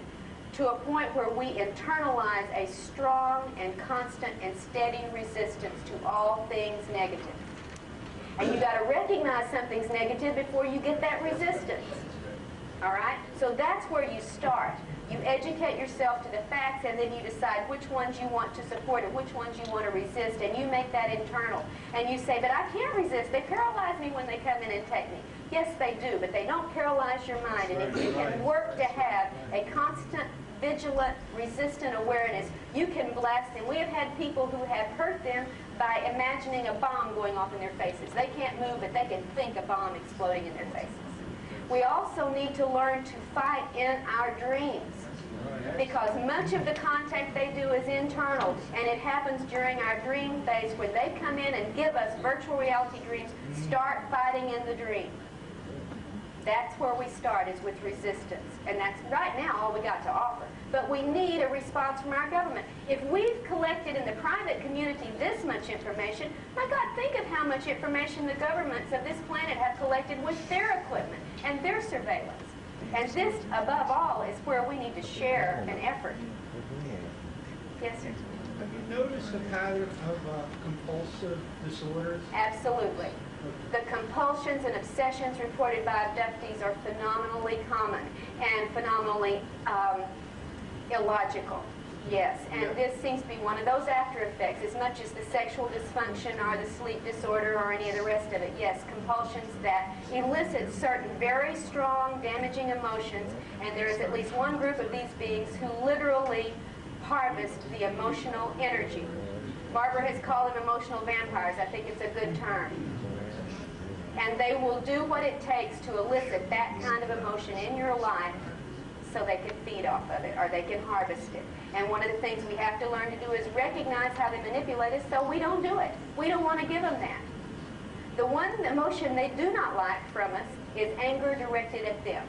to a point where we internalize a strong and constant and steady resistance to all things negative. And you got to recognize something's negative before you get that resistance. All right? So that's where you start. You educate yourself to the facts, and then you decide which ones you want to support and which ones you want to resist, and you make that internal. And you say, "But I can't resist. They paralyze me when they come in and take me." Yes, they do, but they don't paralyze your mind. And if you can work to have a constant, vigilant, resistant awareness, you can blast them. We have had people who have hurt them by imagining a bomb going off in their faces. They can't move, but they can think a bomb exploding in their faces. We also need to learn to fight in our dreams, because much of the contact they do is internal, and it happens during our dream phase when they come in and give us virtual reality dreams. Start fighting in the dream. That's where we start, is with resistance, and that's right now all we got to offer. But we need a response from our government. If we've collected in the private community this much information, my God, think of how much information the governments of this planet have collected with their equipment and their surveillance. And this, above all, is where we need to share an effort. Yes, sir? Have you noticed a pattern of compulsive disorders? Absolutely. The compulsions and obsessions reported by abductees are phenomenally common and phenomenally illogical. Yes, and this seems to be one of those after effects, as much as the sexual dysfunction or the sleep disorder or any of the rest of it. Yes, compulsions that elicit certain very strong, damaging emotions, and there is at least one group of these beings who literally harvest the emotional energy. Barbara has called them emotional vampires. I think it's a good term. And they will do what it takes to elicit that kind of emotion in your life so they can feed off of it, or they can harvest it. And one of the things we have to learn to do is recognize how they manipulate us so we don't do it. We don't want to give them that. The one emotion they do not like from us is anger directed at them.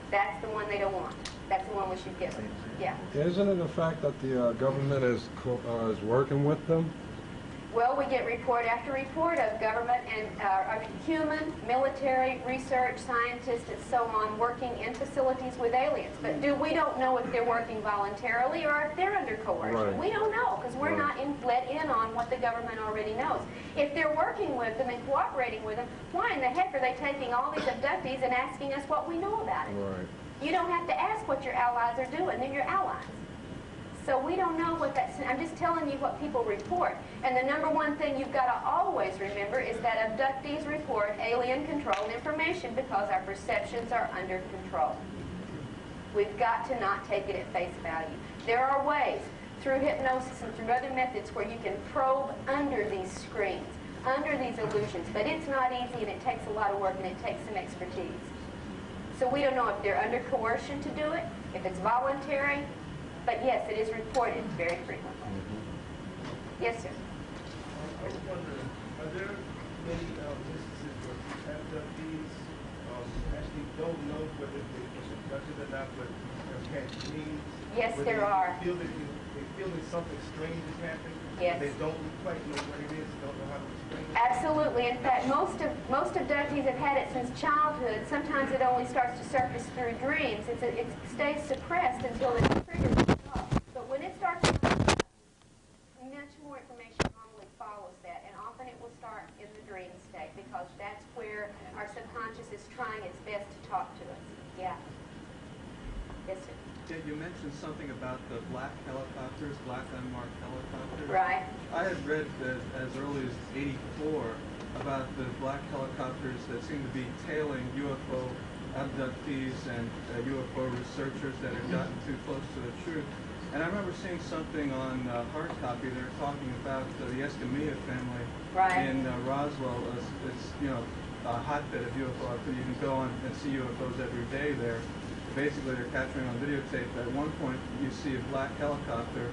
That's the one they don't want. That's the one we should give them. Yeah. Isn't it the fact that the government is working with them? Well, we get report after report of government and human, military, research, scientists, and so on working in facilities with aliens. But we don't know if they're working voluntarily or if they're under coercion. Right. We don't know because we're not let in on what the government already knows. If they're working with them and cooperating with them, why in the heck are they taking all these abductees and asking us what we know about it? Right. You don't have to ask what your allies are doing. They're your allies. So we don't know what that's... I'm just telling you what people report. And the number one thing you've got to always remember is that abductees report alien-controlled information because our perceptions are under control. We've got to not take it at face value. There are ways, through hypnosis and through other methods, where you can probe under these screens, under these illusions. But it's not easy, and it takes a lot of work, and it takes some expertise. So we don't know if they're under coercion to do it, if it's voluntary. But yes, it is reported very frequently. Yes, sir. I was wondering, are there many instances where abductees actually don't know whether they were abducted or not, but have had dreams? Yes, where there they are. They feel that something strange is happening. Yes. They don't quite know what it is, don't know how to explain it. Absolutely. In fact, most abductees have had it since childhood. Sometimes it only starts to surface through dreams. It stays suppressed until it's triggered. But when it starts to come up, much more information normally follows that, and often it will start in the dream state because that's where our subconscious is trying its best to talk to us. Yeah. Yes, sir. Yeah, you mentioned something about the black helicopters, black unmarked helicopters. Right. I had read that as early as '84 about the black helicopters that seem to be tailing UFO abductees and UFO researchers that had gotten too close to the truth. And I remember seeing something on hard copy. They were talking about the Escamilla family in Roswell. It's a hotbed of UFO activity. You can go on and see UFOs every day there. Basically, they're capturing on videotape. At one point, you see a black helicopter,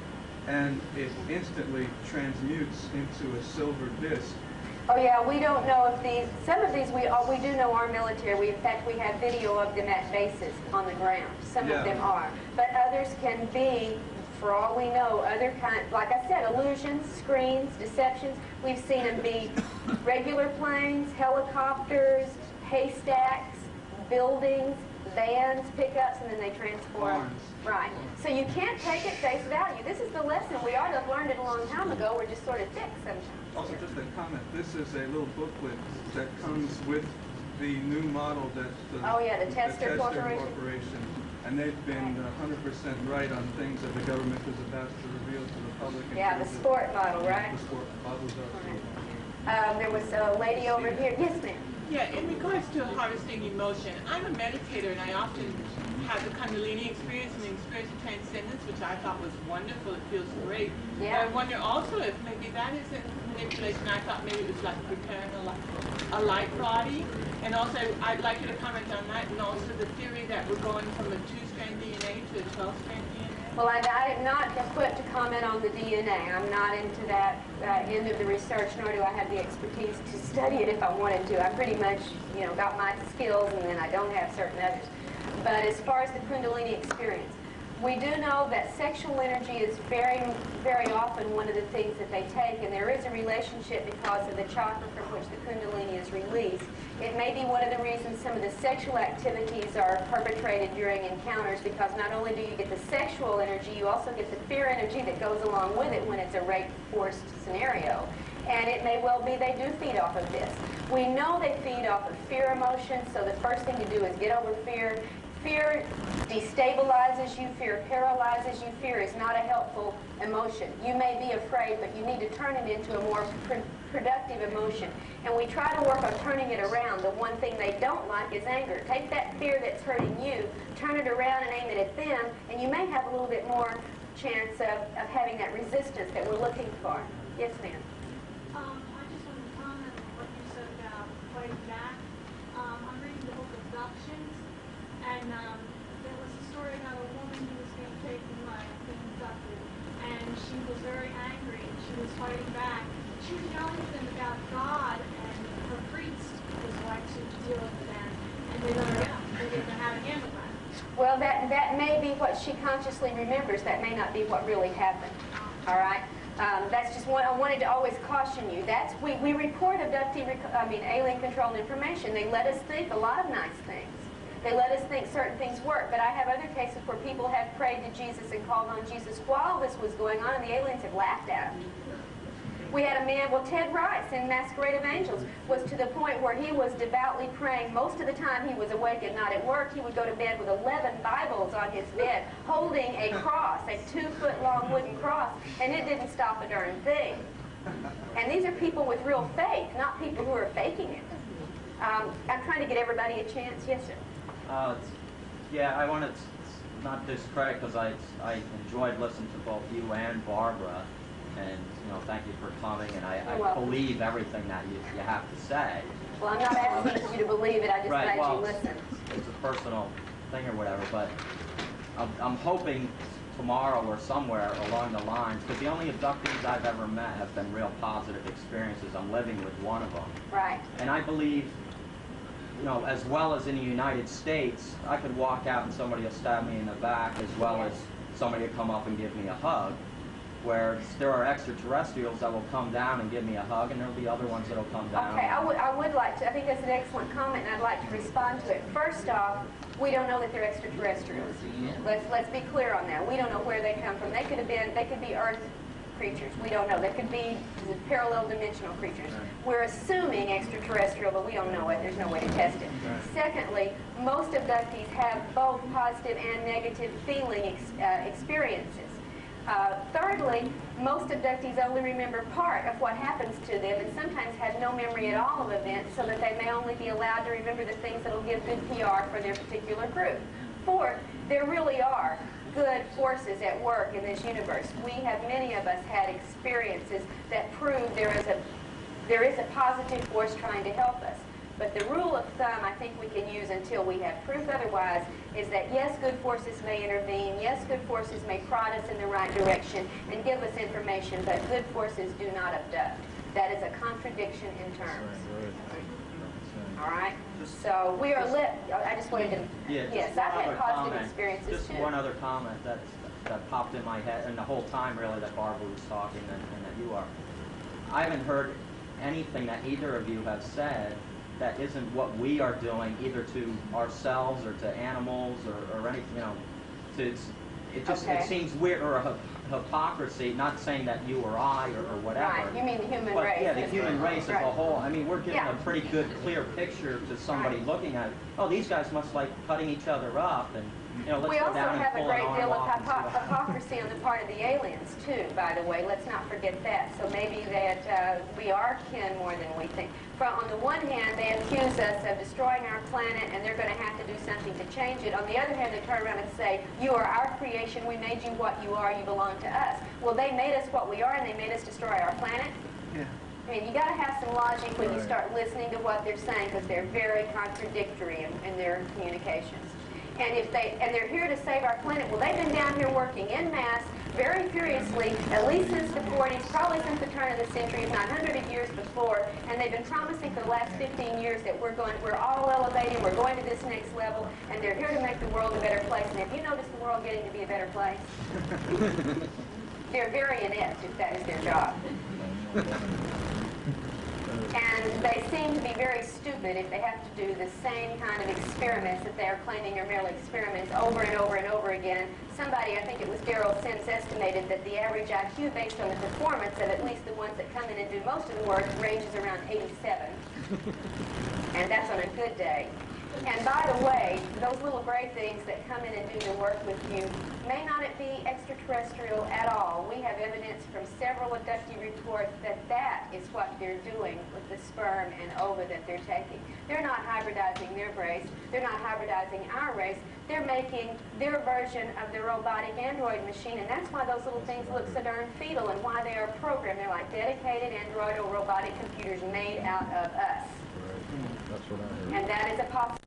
and it instantly transmutes into a silver disc. Oh yeah, we don't know if these. Some of these we do know are military. In fact, we have video of them at bases on the ground. Some of them are, but others can be, for all we know, other kind. Like I said, illusions, screens, deceptions. We've seen them be regular planes, helicopters, haystacks, buildings, vans, pickups, and then they transform. Right. So you can't take it face value. This is the lesson. We ought to have learned it a long time ago. We're just sort of thick sometimes. Also, just a comment. This is a little booklet that comes with the new model that the Tester Corporation. And they've been 100% right on things that the government is about to reveal to the public. Yeah, the sport model, right? The sport models There was a lady over here. Yes, ma'am. Yeah, in regards to harvesting emotion, I'm a meditator and I often have the Kundalini experience and the experience of transcendence, which I thought was wonderful. It feels great. Yeah. I wonder also if maybe that isn't manipulation. I thought maybe it was like preparing a light body. And also, I'd like you to comment on that, and also the theory that we're going from a 2-strand DNA to a 12-strand DNA. Well, I am not equipped to comment on the DNA. I'm not into that end of the research, nor do I have the expertise to study it if I wanted to. I pretty much, got my skills, and then I don't have certain others. But as far as the Kundalini experience, we do know that sexual energy is very, very often one of the things that they take, and there is a relationship because of the chakra from which the Kundalini is released. It may be one of the reasons some of the sexual activities are perpetrated during encounters, because not only do you get the sexual energy, you also get the fear energy that goes along with it when it's a rape-forced scenario. And it may well be they do feed off of this. We know they feed off of fear emotion, so the first thing to do is get over fear. Fear destabilizes you. Fear paralyzes you. Fear is not a helpful emotion. You may be afraid, but you need to turn it into a more productive emotion. And we try to work on turning it around. The one thing they don't like is anger. Take that fear that's hurting you, turn it around and aim it at them, and you may have a little bit more chance of having that resistance that we're looking for. Yes, ma'am. I just want to comment on what you said about fighting back. I'm reading the book Abductions, and there was a story about a woman who was being taken life, being abducted, and she was very angry, and she was fighting back. She was yelling at them about God, and her priest was like she was dealing with them, and they let her go. They didn't know how to handle that. Well, that may be what she consciously remembers. That may not be what really happened. All right? That's just one, I wanted to always caution you. We report alien-controlled information. They let us think a lot of nice things. They let us think certain things work. But I have other cases where people have prayed to Jesus and called on Jesus while this was going on, and the aliens have laughed at them. We had a man, Ted Rice in Masquerade of Angels, was to the point where he was devoutly praying. Most of the time he was awake and not at work. He would go to bed with 11 Bibles on his bed, holding a cross, a 2-foot-long wooden cross, and it didn't stop a darn thing. And these are people with real faith, not people who are faking it. I'm trying to get everybody a chance. Yes, sir. Yeah, I want to not discredit, because I enjoyed listening to both you and Barbara, and thank you for coming, and I believe everything that you have to say. Well, I'm not asking you to believe it, I just glad you listen. It's a personal thing or whatever, but I'm hoping tomorrow or somewhere along the lines, because the only abductees I've ever met have been real positive experiences. I'm living with one of them. Right. And I believe, as well as in the United States, I could walk out and somebody will stab me in the back, as well as somebody will come up and give me a hug. Where there are extraterrestrials that will come down and give me a hug, and there will be other ones that will come down. Okay, I would like to, I think that's an excellent comment, and I'd like to respond to it. First off, we don't know that they're extraterrestrials. Let's be clear on that. We don't know where they come from. They could be Earth creatures. We don't know. They could be parallel dimensional creatures. We're assuming extraterrestrial, but we don't know it. There's no way to test it. Secondly, most abductees have both positive and negative feeling experiences. Thirdly, most abductees only remember part of what happens to them, and sometimes have no memory at all of events, so that they may only be allowed to remember the things that will give good PR for their particular group. Fourth, there really are good forces at work in this universe. Many of us had experiences that prove there is a positive force trying to help us. But the rule of thumb I think we can use until we have proof otherwise is that yes, good forces may intervene, yes, good forces may prod us in the right direction and give us information, but good forces do not abduct. That is a contradiction in terms. All right? So we are I just wanted to, yes, I've had positive experiences just too. One other comment that popped in my head, and the whole time really that Barbara was talking and that you are. I haven't heard anything that either of you have said that isn't what we are doing, either to ourselves or to animals or anything, it seems weird, or a hypocrisy, not saying that you or I or whatever. Right, you mean the human but, race. Yeah, the human race as a whole. I mean, we're giving a pretty good, clear picture to somebody looking at it. Oh, these guys must like cutting each other up, and let's we go also down and have a pull great an arm deal of off and see what happens. hypocrisy on the part of the aliens, too, by the way. Let's not forget that. So maybe that we are kin more than we think. On the one hand, they accuse us of destroying our planet, and they're going to have to do something to change it. On the other hand, they turn around and say, you are our creation, we made you what you are, you belong to us. Well, they made us what we are, and they made us destroy our planet? Yeah. I mean, you got to have some logic when you start listening to what they're saying, because they're very contradictory in their communications. And they're here to save our planet. Well, they've been down here working en masse, very furiously, at least since the 40s, probably since the turn of the century, if not hundreds of years before. And they've been promising for the last 15 years that we're all elevating, we're going to this next level, and they're here to make the world a better place. And have you noticed the world getting to be a better place? They're very inept if that is their job. And they seem to be very stupid if they have to do the same kind of experiments that they are claiming are merely experiments over and over and over again. Somebody, I think it was Daryl Sims, estimated that the average IQ based on the performance of at least the ones that come in and do most of the work ranges around 87. And that's on a good day. And by the way, those little gray things that come in and do the work with you may not be extraterrestrial at all. We have evidence from several abductee reports that that is what they're doing with the sperm and ova that they're taking. They're not hybridizing their race. They're not hybridizing our race. They're making their version of the robotic android machine, and that's why those little things look so darn fetal and why they are programmed. They're like dedicated android or robotic computers made out of us. That's what I heard. And that is a possibility.